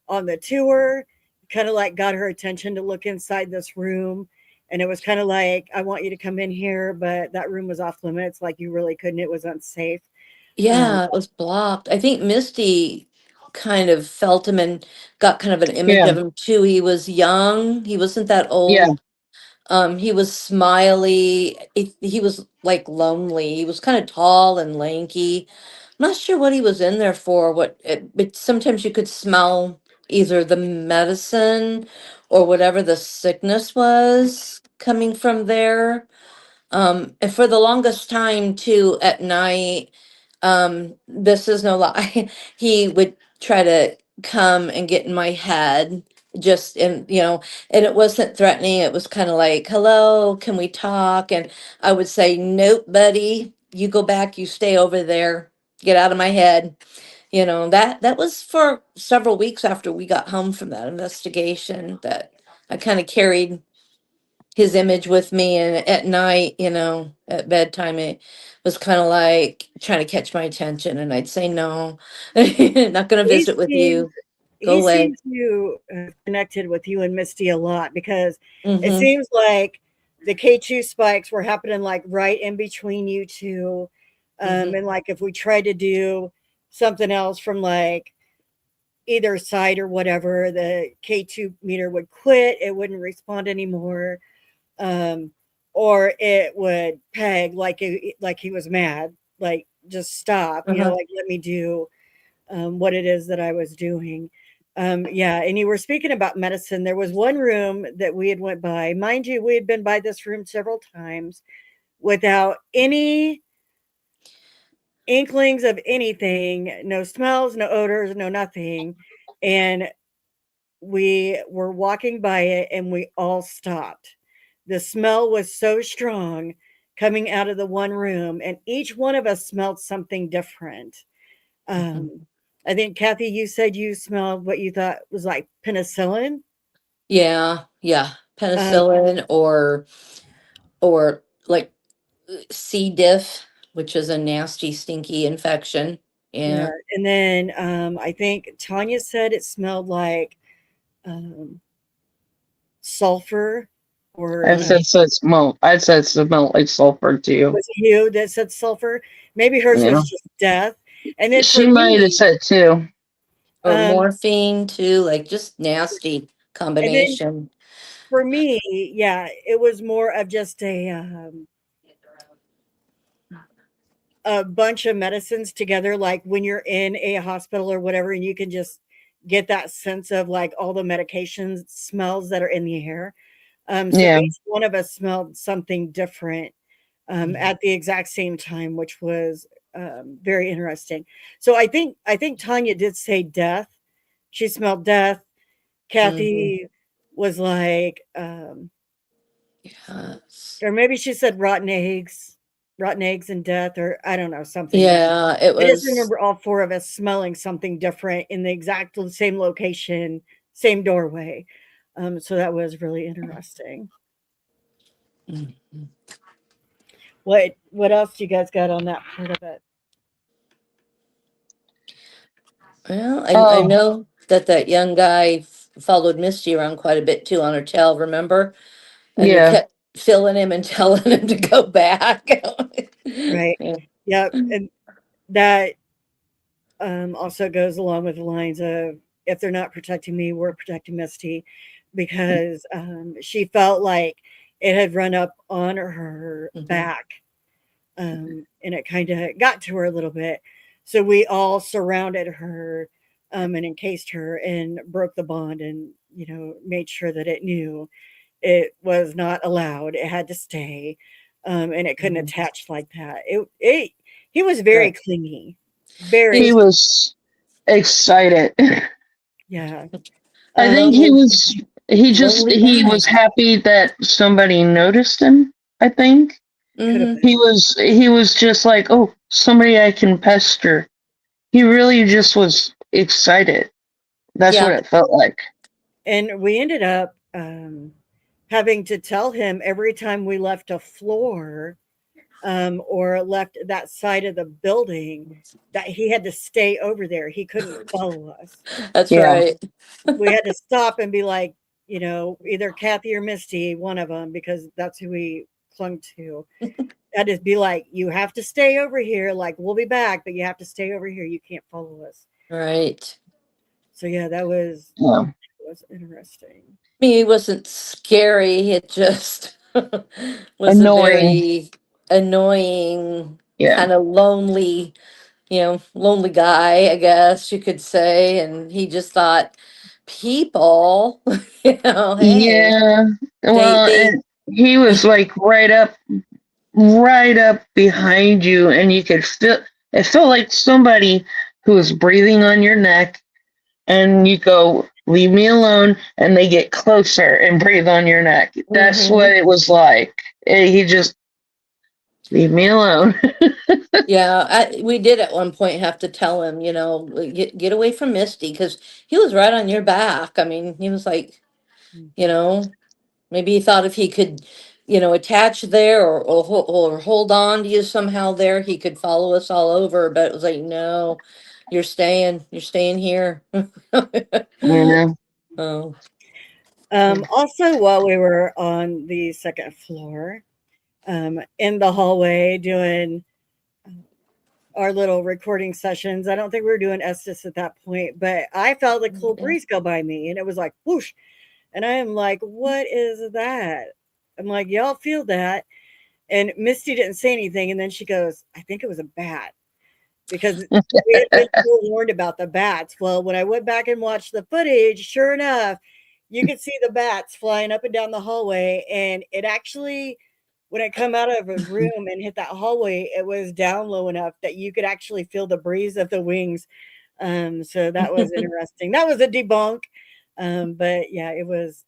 on the tour, kind of like got her attention to look inside this room. And it was kind of like, I want you to come in here, but that room was off limits. Like you really couldn't, it was unsafe. Um, Yeah, it was blocked. I think Misty kind of felt him and got kind of an image Yeah. of him too. He was young. He wasn't that Yeah. old. He was smiley. He was like lonely. He was kind of tall and lanky. I'm not sure what he was in there for. But sometimes you could smell either the medicine or whatever the sickness was coming from there. And for the longest time too, at night, this is no lie, he would try to come and get in my head, just in, and it wasn't threatening. It was kind of like, hello, can we talk? And I would say, nope, buddy, you go back, you stay over there, get out of my head. That was for several weeks after we got home from that investigation, that I kind of carried his image with me. And at night, at bedtime, it was kind of like trying to catch my attention, and I'd say no. Not gonna he visit with seems you, go he away. seems to have connected with you and Misty a lot because it Mm-hmm. seems like the K2 spikes were happening like right in between you two. Mm-hmm. And like if we tried to do something else from like either side or whatever, the K2 meter would quit, it wouldn't respond anymore. Um, or it would peg like he was mad, like just stop, Uh-huh. like let me do what it is that I was doing. Yeah, and you were speaking about medicine. There was one room that we had went by. Mind you, we had been by this room several times without any inklings of anything, no smells, no odors, no nothing. And we were walking by it and we all stopped. The smell was so strong coming out of the one room, and each one of us smelled something different. Mhm. Um, I think Kathy, you said you smelled what you thought was like penicillin. Yeah, Um, penicillin, or like C. diff, which is a nasty, stinky infection. yeah, Yeah. and then I think Tanya said it smelled like um, sulfur, I've or Mhm. said so it smell. I'd said it smelled like sulfur too. was it you that said sulfur? Maybe hers You was know, just death. And then she for might have me, said too. Or um, morphine too, like just nasty and then combination. for me, yeah, it was more of just a bunch of medicines together, like when you're in a hospital or whatever, and you can just get that sense of like all the medications smells that are in the air. So Yeah, each one of us smelled something different Mhm. at the exact same time, which was very interesting. So I think Tanya did say death. She smelled death. Mhm. Kathy was like, Yes. or maybe she said rotten eggs and death, or I don't know, something. Yeah, it I just was. remember all four of us smelling something different in the exact same location, same doorway. So that was really interesting. Mhm. What else you guys got on that part of it? Well, I oh know that young guy followed Misty around quite a bit too on her tail, remember? And you yeah. kept filling him and telling him to go back. Right. Yeah. Yep. And that also goes along with the lines of if they're not protecting me, we're protecting Misty, because she felt like it had run up on her Mhm. back, and it kind of got to her a little bit. So we all surrounded her and encased her and broke the bond, and made sure that it knew it was not allowed. It had to stay, and it couldn't Mhm. attach like that. He was very Right. clingy, He He very was was excited. yeah. I think he lonely, was. He just lonely he was guy. happy that somebody noticed him. I think Could have Hmm. been. he was just like, oh, somebody I can pester. He really just was excited. That's what Yeah. it felt like. And we ended up having to tell him every time we left a floor or left that side of the building, that he had to stay over there. He couldn't follow us. That's Yeah. right. We had to stop and be like, either Kathy or Misty, one of them, because that's who we clung to. I'd just be like, you have to stay over here. Like, we'll be back, but you have to stay over here. You can't follow us. Right. So yeah, that was Yeah. interesting. I mean, it wasn't scary. It just was a Annoying. very annoying, Yeah. kind of lonely, lonely guy, I guess you could say. And he just thought, people, hey, Yeah. Well, they, and he was like right up behind you, and you could feel it felt like somebody who was breathing on your neck, and you go, leave me alone, and they get closer and breathe on your neck. That's hmm what it was like. He just, leave me alone. yeah, we did at one point have to tell him, get away from Misty because he was right on your back. I mean, he was like, you Mhm. know, maybe he thought if he could, attach there or hold on to you somehow there, he could follow us all over. But it was like, no, you're staying here. Yeah. Oh, Also, while we were on the second floor, in the hallway doing our little recording sessions, I don't think we were doing Estes at that point, but I felt a cool yeah. breeze go by me, and it was like whoosh, and I am like, "What is that?" I'm like, "Y'all feel that?" And Misty didn't say anything, and then she goes, "I think it was a bat." Because we had been forewarned about the bats. Well, when I went back and watched the footage, sure enough, you could see the bats flying up and down the hallway. And it actually, when I come out of a room and hit that hallway, it was down low enough that you could actually feel the breeze of the wings. So that was interesting. That was a debunk. But yeah, it was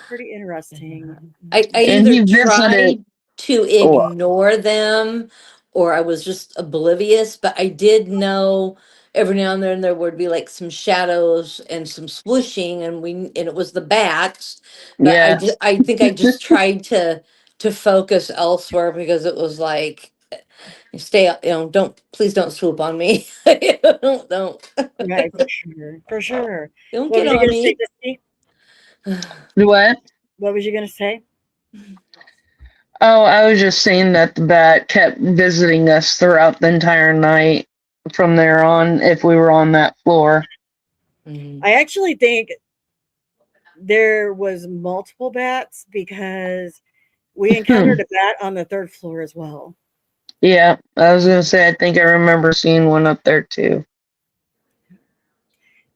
pretty interesting. I And either he visited. tried to Oh, ignore them or I was just oblivious, but I did know every now and then there would be like some shadows and some swooshing and it was the bats. But yes. I think I just tried to focus elsewhere because it was like stay don't please don't swoop on me. Don't Right, for sure. For sure. don't What get was you on gonna say, me. Misty? What? What was you gonna say? Oh, I was just saying that the bat kept visiting us throughout the entire night from there on if we were on that floor. Mhm. I actually think there was multiple bats because we encountered a bat on the third floor as well. Yeah, I was gonna say I think I remember seeing one up there too.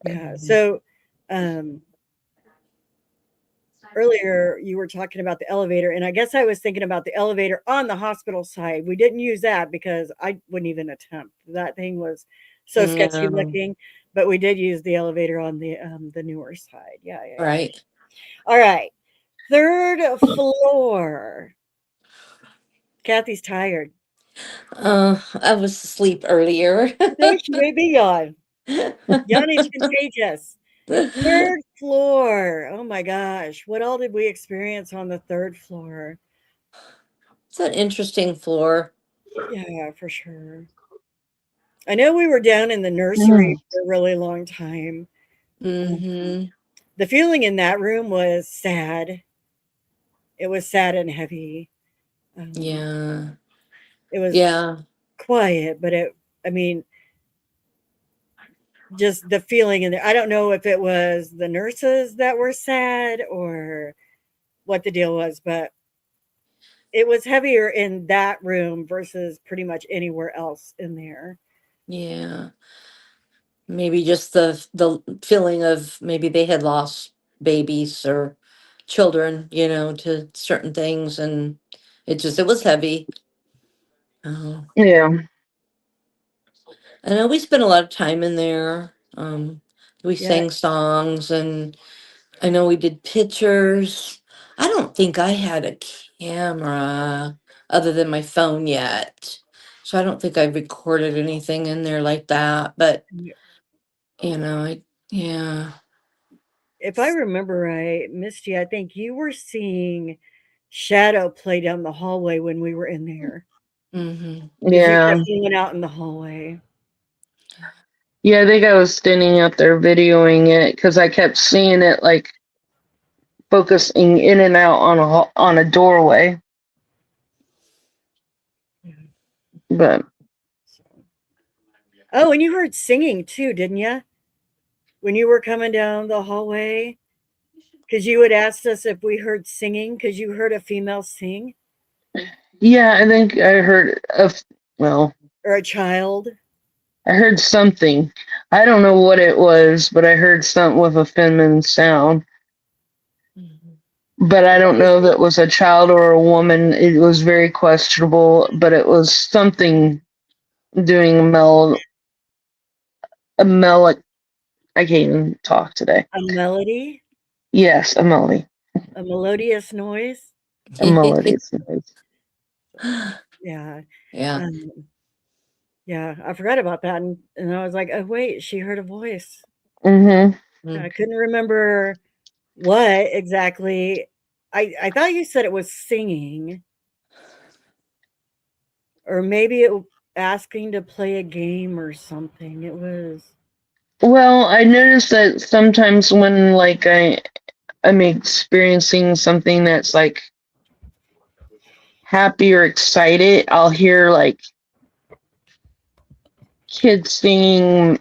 Yeah. So um earlier you were talking about the elevator, and I guess I was thinking about the elevator on the hospital side. We didn't use that because I wouldn't even attempt. That thing was so sketchy Yeah, looking, but we did use the elevator on the newer side. Yeah, yeah, yeah. right. All right. Third floor. Kathy's tired. I was asleep earlier. No, she may be yawn. Yawning's contagious. Third floor. Oh my gosh. What all did we experience on the third floor? It's an interesting floor. Yeah, for sure. I know we were down in the nursery Mm. for a really long time. Mm-hmm. The feeling in that room was sad. It was sad and heavy. Um, Yeah. it was Yeah. quiet, but I mean, just the feeling in there. I don't know if it was the nurses that were sad or what the deal was, but it was heavier in that room versus pretty much anywhere else in there. Yeah. Maybe just the feeling of maybe they had lost babies or children, to certain things and it was heavy. Oh. Yeah. I know we spent a lot of time in there. We Yeah, sang songs and I know we did pictures. I don't think I had a camera other than my phone yet. So I don't think I recorded anything in there like that. But, I, yeah. if I remember right, Misty, I think you were seeing shadow play down the hallway when we were in there. Mhm. 'Cause you Yeah. kept hanging out in the hallway. Yeah, I think I was standing up there videoing it because I kept seeing it like focusing in and out on a doorway. Mhm. But So oh, and you heard singing too, didn't you? When you were coming down the hallway? Because you had asked us if we heard singing because you heard a female sing yeah, I think I heard of well, or a child. I heard something. I don't know what it was, but I heard something with a feminine sound. Mhm. But I don't know if it was a child or a woman. It was very questionable, but it was something doing a mel. I can't even talk today. A melody, Yes, a melody. a melodious noise. A melody. Yeah. Yeah. Um, yeah, I forgot about that, and I was like, "Oh, wait, she heard a voice." Mm-hmm. I Mm. couldn't remember what exactly. I thought you said it was singing, or maybe asking to play a game or something. It was Well, I noticed that sometimes when like I'm experiencing something that's like happy or excited, I'll hear like kids singing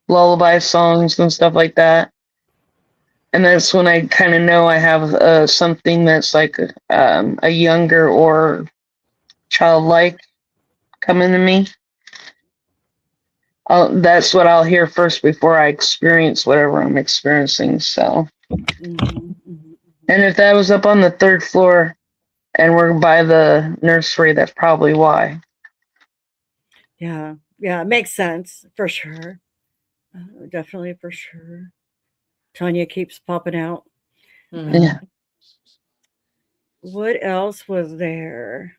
lullaby songs and stuff like that. And that's when I kind of know I have something that's like a younger or childlike coming to me. That's what I'll hear first before I experience whatever I'm experiencing. So, mhm, mhm. and if that was up on the third floor and we're by the nursery, that's probably why. Yeah, yeah, it makes sense for sure. Definitely for sure. Tanya keeps popping out. Yeah. Mhm. What else was there?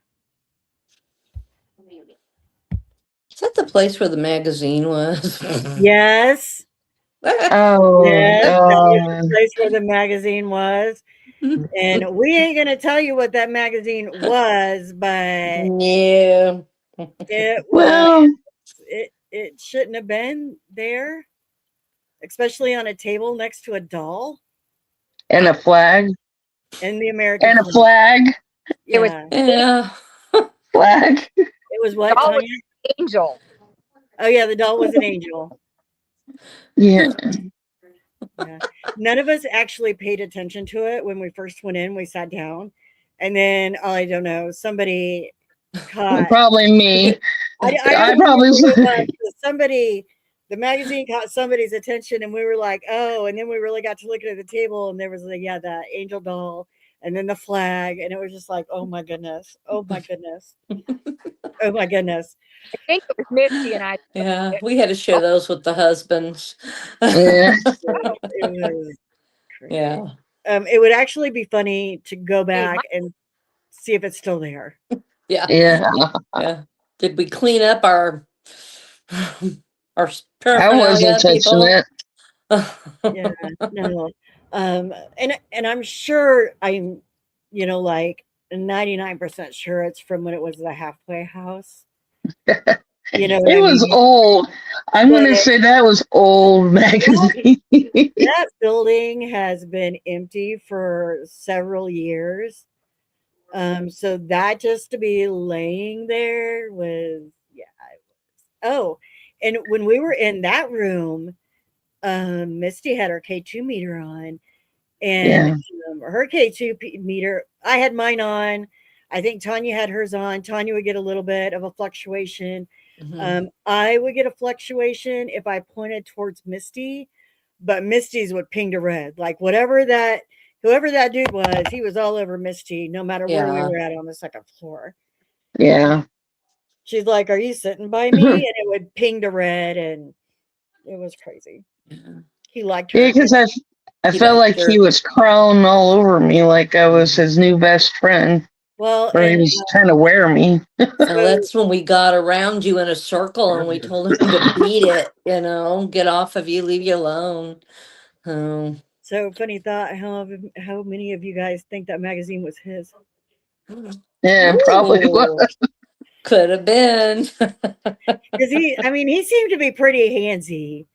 Is that the place where the magazine was? Yes, Oh yes, that was the God. place where the magazine was. And we ain't gonna tell you what that magazine was, but Yeah. it was Well, it shouldn't have been there, especially on a table next to a doll and a flag, and the American and a flag. flag, It was Yeah. Yeah. flag. It was what, doll with Tanya? an angel. Oh yeah, the doll was an angel. Yeah. Yeah. None of us actually paid attention to it when we first went in. We sat down, and then I don't know, somebody caught. Probably me. I don't I remember probably. who it was. But somebody, the magazine caught somebody's attention, and we were like, "Oh!" And then we really got to looking at the table, and there was the yeah, the angel doll, and then the flag, and it was just like, "Oh my goodness! Oh my goodness! Oh my goodness!" I think it was Misty and I. Yeah. We had to share those with the husbands. Yeah. It was crazy. Yeah. It would actually be funny to go Hey, back and see if it's still there. Yeah. Yeah. Yeah. Did we clean up our I wasn't paraphernalia, touching people? it. Yeah, no. And I'm sure I'm, like 99% sure it's from when it was the halfway house. You know what It I was mean? old. I'm But gonna say that was old magazine. that building has been empty for several years. So that just to be laying there was, yeah. Oh, and when we were in that room, Misty had her K2 meter on, and Yeah. her K2 meter, I had mine on. I think Tanya had hers on. Tanya would get a little bit of a fluctuation. Mhm. I would get a fluctuation if I pointed towards Misty, but Misty's would ping to red. Like whoever that dude was, he was all over Misty, no matter where we Yeah. were at on the second floor. Yeah. She's like, "Are you sitting by me?" And it would ping to red, and it was crazy. Yeah. He liked Yeah, her. because I He felt liked like he her. was crawling all over me like I was his new best friend, Well, or he and was trying to wear me. So so that's when we got around you in a circle and we told him to beat it, get off of you, leave you alone. Oh. so funny thought. How many of you guys think that magazine was his? Yeah, probably was. Ooh. Could have been. Because he seemed to be pretty handsy.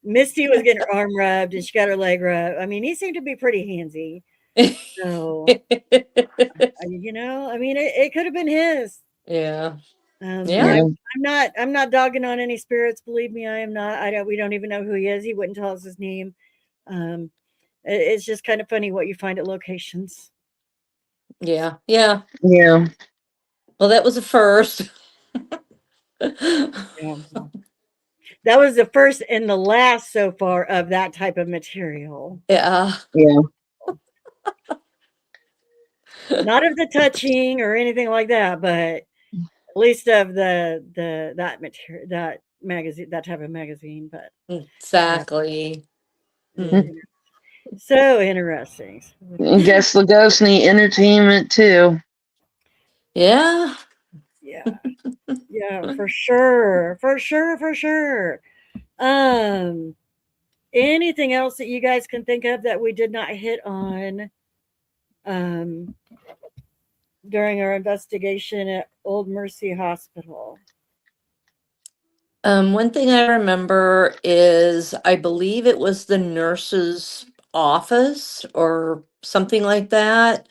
Misty was getting her arm rubbed and she got her leg rubbed. I mean, he seemed to be pretty handsy. So, it could have been his. Yeah. Yeah, Yeah. I'm not dogging on any spirits. Believe me, I am not. We don't even know who he is. He wouldn't tell us his name. It's just kind of funny what you find at locations. Yeah. Yeah. Yeah. Well, that was a first. Yeah. That was the first and the last so far of that type of material. Yeah. Yeah. Not of the touching or anything like that, but at least of that material, that magazine, that type of magazine. But yeah, Exactly. very so interesting. Guess the ghosts need entertainment too. Yeah. Yeah, yeah, for sure, for sure, for sure. Um, Anything else that you guys can think of that we did not hit on um, during our investigation at Old Mercy Hospital? One thing I remember is I believe it was the nurse's office or something like that.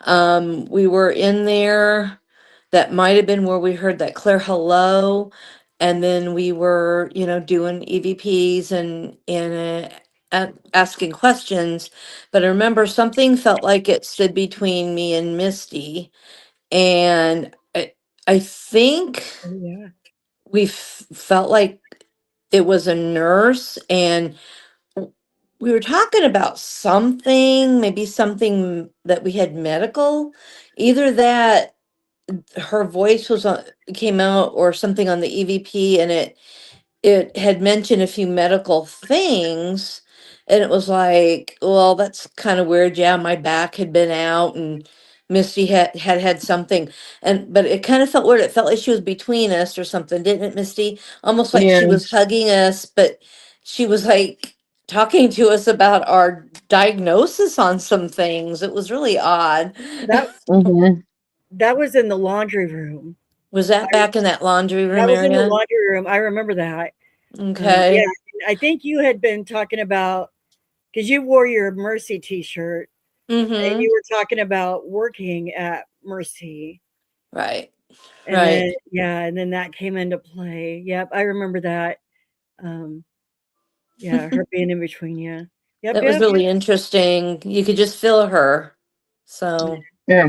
We were in there. That might have been where we heard that clear hello. And then we were, doing EVPs and asking questions. But I remember something felt like it stood between me and Misty. And I think Oh, yeah. we felt like it was a nurse and we were talking about something, maybe something that we had medical, either that her voice was on, came out or something on the EVP and it had mentioned a few medical things and it was like, well, that's kind of weird. Yeah, my back had been out and Misty had something and but it kind of felt weird. It felt like she was between us or something, didn't it, Misty? Almost like Yeah. she was hugging us, but she was like talking to us about our diagnosis on some things. It was really odd. That Hmm. that was in the laundry room. Was that back in that laundry That room was in the area? laundry room. I remember that. Yeah, Okay. I think you had been talking about because you wore your Mercy T-shirt and Mm-hmm. you were talking about working at Mercy, Right. and Right. then that came into play. Yep, I remember that. Um, yeah, her being in between you. Yep, That was yep, yep. really interesting. You could just feel her. So, Yeah.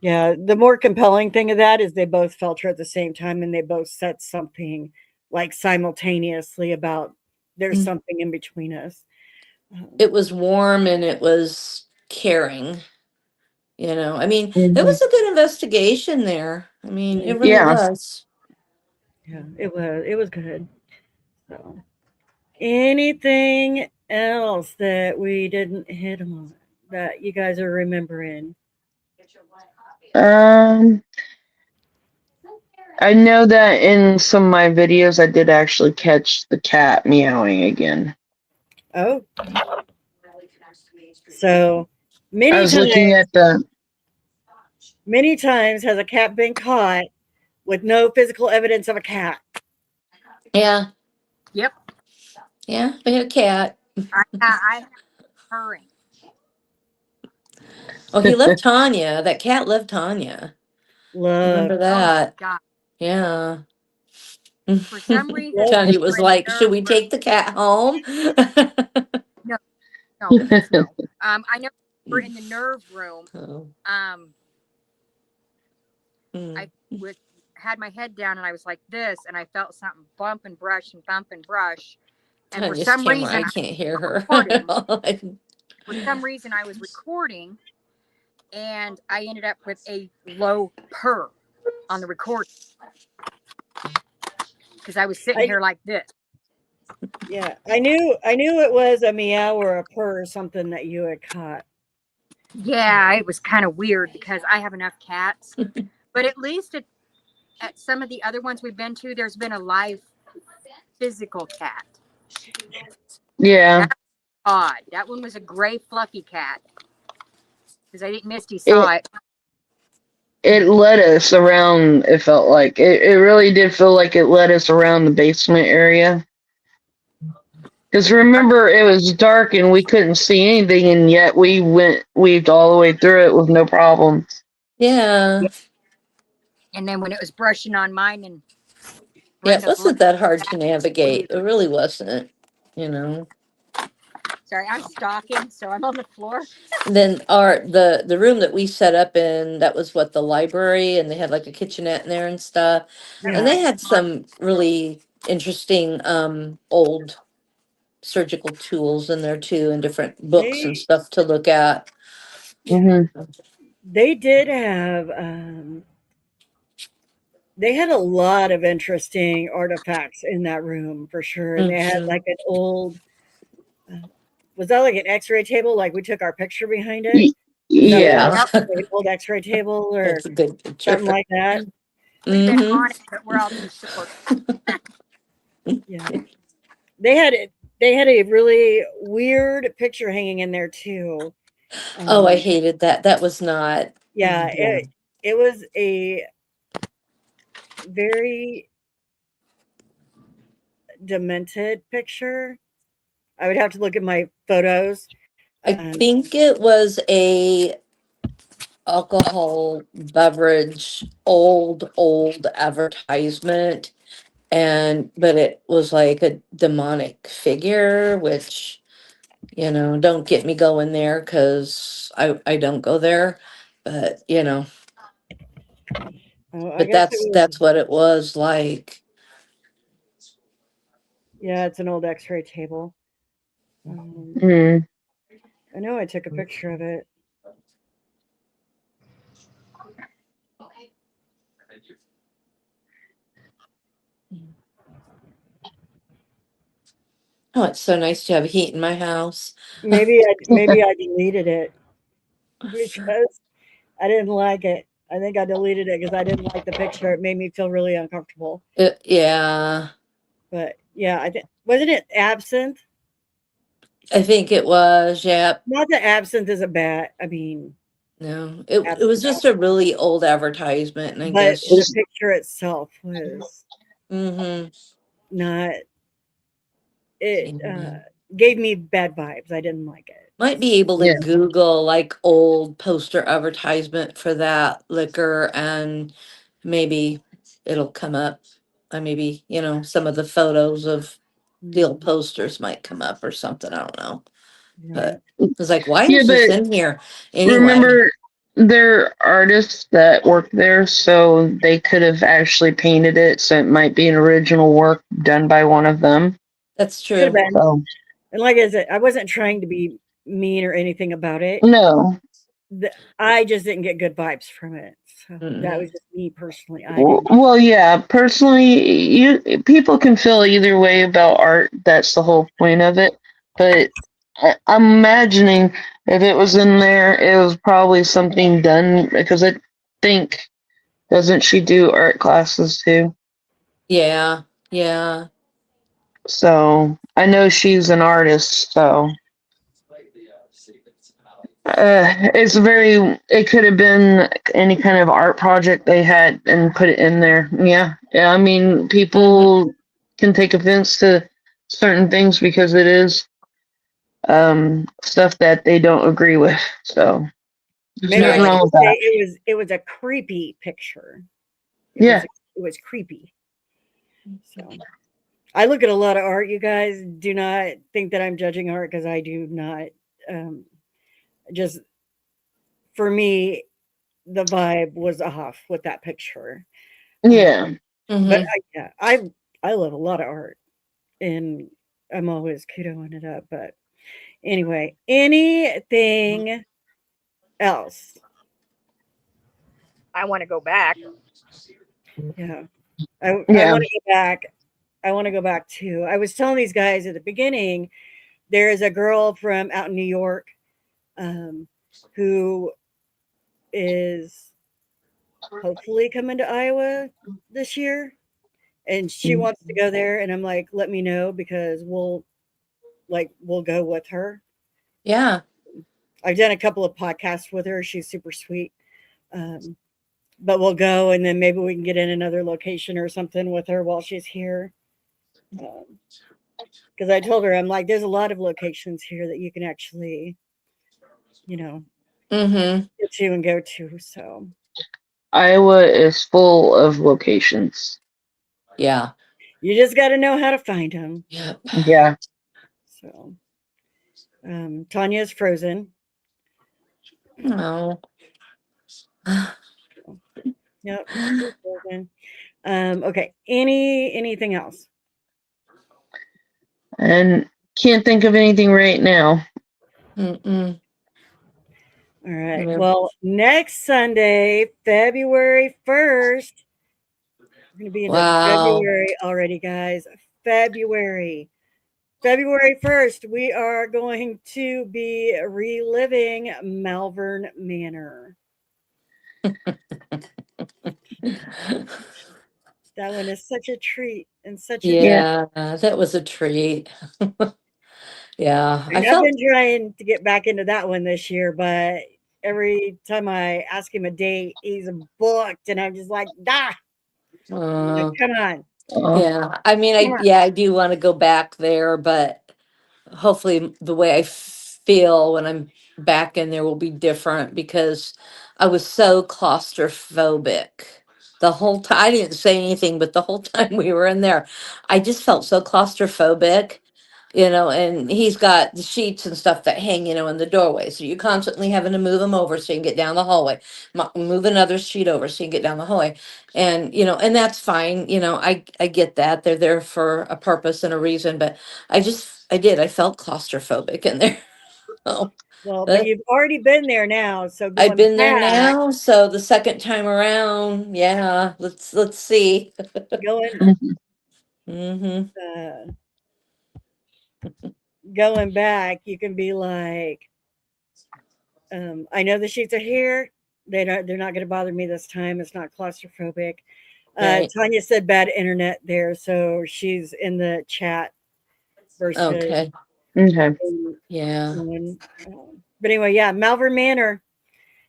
Yeah, the more compelling thing of that is they both felt her at the same time, and they both said something like simultaneously about there's mm, something in between us. Um, it was warm and it was caring. I mean, it Hmm. was a good investigation there. I mean, it really Yeah. was. yeah, it was good. So, anything else that we didn't hit on that you guys are remembering? Um, I know that in some of my videos, I did actually catch the cat meowing again. Oh, so I many was times, looking at the. many times has a cat been caught with no physical evidence of a cat. Yeah. Yep. Yeah. We had a cat. I have purring. Oh, he left Tanya. That cat left Tanya. I Look, remember Oh my that. God. Yeah. For some reason, look, Tanya we're was in the like, should nerve we room. take the cat home? No, no, please no. I know we're in the nerve room. Oh. I Mm. had my head down and I was like this, and I felt something bump and brush and bump and brush. And for Tanya's some camera, reason, I I can't hear was her. recording. For some reason, I was recording, and I ended up with a low purr on the recording because I was sitting I here like this. yeah, I knew it was a meow or a purr or something that you had caught. Yeah, it was kind of weird because I have enough cats, but at least at some of the other ones we've been to, there's been a live physical cat. Yeah. That's odd. That one was a gray fluffy cat because I think Misty It saw it. it led us around. It felt like it really did feel like it led us around the basement area. Because remember, it was dark and we couldn't see anything, and yet we weaved all the way through it with no problem. Yeah. And then when it was brushing on mine and Yeah, it Brenda's wasn't looking that hard back, to navigate. It really wasn't, you know. sorry, I'm stalking, so I'm on the floor. Then the room that we set up in, that was what, the library, and they had like a kitchenette in there and stuff. And Yeah. they had some really interesting old surgical tools in there too, and different books and They stuff to look at. Hmm. they did have they had a lot of interesting artifacts in that room for sure. And they had Mhm. like an old was that like an x-ray table? Like we took our picture behind it? Is that what it Yeah. was? Yep, Like an old x-ray table or That's a good picture. something like that? we've been Hmm. on it, but we're all too short. Yeah. They had it they had a really weird picture hanging in there too. Oh, I Um, hated that. That was not. yeah, Yeah. it was a very demented picture. I would have to look at my photos. I think it was a alcohol beverage old advertisement, and but it was like a demonic figure, which, don't get me going there, because I don't go there, but Oh, I but guess it was that's what it was like. yeah, it's an old X-ray table. Mm. I know I took a picture of it. Oh, it's so nice to have heat in my house. Maybe I deleted it because I didn't like it. I think I deleted it because I didn't like the picture. It made me feel really uncomfortable. Yeah, But yeah, I think wasn't it absinthe? I think it was. Yeah. Not that absinthe is a bad. I mean, No, it was absinthe, just a really old advertisement, and I but the guess. picture itself was Mm-hmm. not. It Yeah. gave me bad vibes. I didn't like it. Might be able to Yeah. Google like old poster advertisement for that liquor, and maybe it'll come up. Maybe, some of the photos of the old Mm, posters might come up or something. I don't know. yeah. But it's like, why Yeah, is this but in here anyway? remember, there are artists that work there, so they could have actually painted it, so it might be an original work done by one of them. That's Could have true. been. So, And like I said, I wasn't trying to be mean or anything about it. no. I just didn't get good vibes from it. So that was Mm. just me personally. I didn't. Well, yeah, personally, people can feel either way about art. That's the whole point of it. But I'm imagining if it was in there, it was probably something done because I think, doesn't she do art classes too? Yeah, yeah. So I know she's an artist. So it's very. It could have been any kind of art project they had and put it in there. Yeah, yeah. I mean, Hmm. people can take offense to certain things because it is stuff that they don't agree with. So there's Maybe I nothing should wrong Right. with say that. it was a creepy picture. Yeah, It was creepy. So I look at a lot of art. You guys do not think that I'm judging art because I do not. Um, just for me, the vibe was off with that picture. yeah, But Hmm. yeah, I love a lot of art, and I'm always kudoing it up. But anyway, anything else? I want to go back. Yeah, I yeah, want to go back. I want to go back to. I was telling these guys at the beginning. There is a girl from out in New York um, who is hopefully coming to Iowa this year, and she wants to go there. And I'm like, let me know because we'll go with her. Yeah. I've done a couple of podcasts with her. She's super sweet. Um, but we'll go, and then maybe we can get in another location or something with her while she's here. Because I told her, I'm like, there's a lot of locations here that you can actually, you know, Mm-hmm. get to and go to. So Iowa is full of locations. Yeah. you just got to know how to find them. Yep. Yeah. So Tanya's frozen. Oh. Yep, she's frozen. Okay. Anything else? And can't think of anything right now. Mm-mm. All right. Yep. Well, next Sunday, February 1st, we're going to be into Wow. February already, guys. February. February 1st, we are going to be reliving Malvern Manor. That one is such a treat and such a Yeah. Yeah, that was a treat. Yeah, I and I've felt been trying to get back into that one this year, but every time I ask him a date, he's booked, and I'm just like, "Nah, I'm like, uh, come on, yeah. I mean, come on." I do want to go back there, but hopefully the way I feel when I'm back in there will be different because I was so claustrophobic the whole time. I didn't say anything, but the whole time we were in there, I just felt so claustrophobic, and he's got the sheets and stuff that hang, in the doorway. So you're constantly having to move them over so you can get down the hallway, move another sheet over so you can get down the hallway. And that's fine. I get that. They're there for a purpose and a reason, but I felt claustrophobic in there. Oh, Well, but but you've already been there now, so I've going been there back, now, so the second time around, yeah, let's see. going Mm-hmm. uh, going back, you can be like, I know the sheets are here. They're not going to bother me this time. It's not claustrophobic. Right. Tanya said bad internet there, so she's in the chat versus Okay. Okay. Yeah. but anyway, yeah, Malvern Manor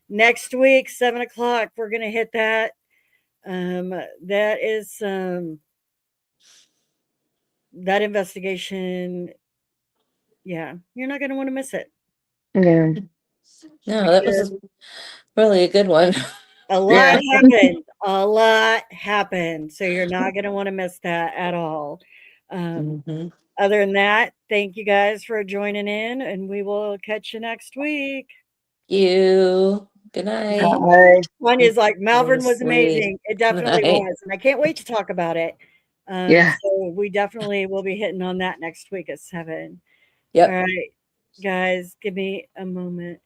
next week, 7 o'clock. We're gonna hit that. That is that investigation. Yeah, you're not gonna want to miss it Yeah. No, that was because really a good one. a lot Yeah. happened. A lot happened, so you're not gonna want to miss that at all. Um, Hmm. Other than that, thank you guys for joining in, and we will catch you next week. You. Good night. Bye. Tanya's like, Stay Malvern was sweet. amazing. It definitely Night. was. And I can't wait to talk about it. Yeah. So we definitely will be hitting on that next week at 7. All Yep. right, guys, give me a moment.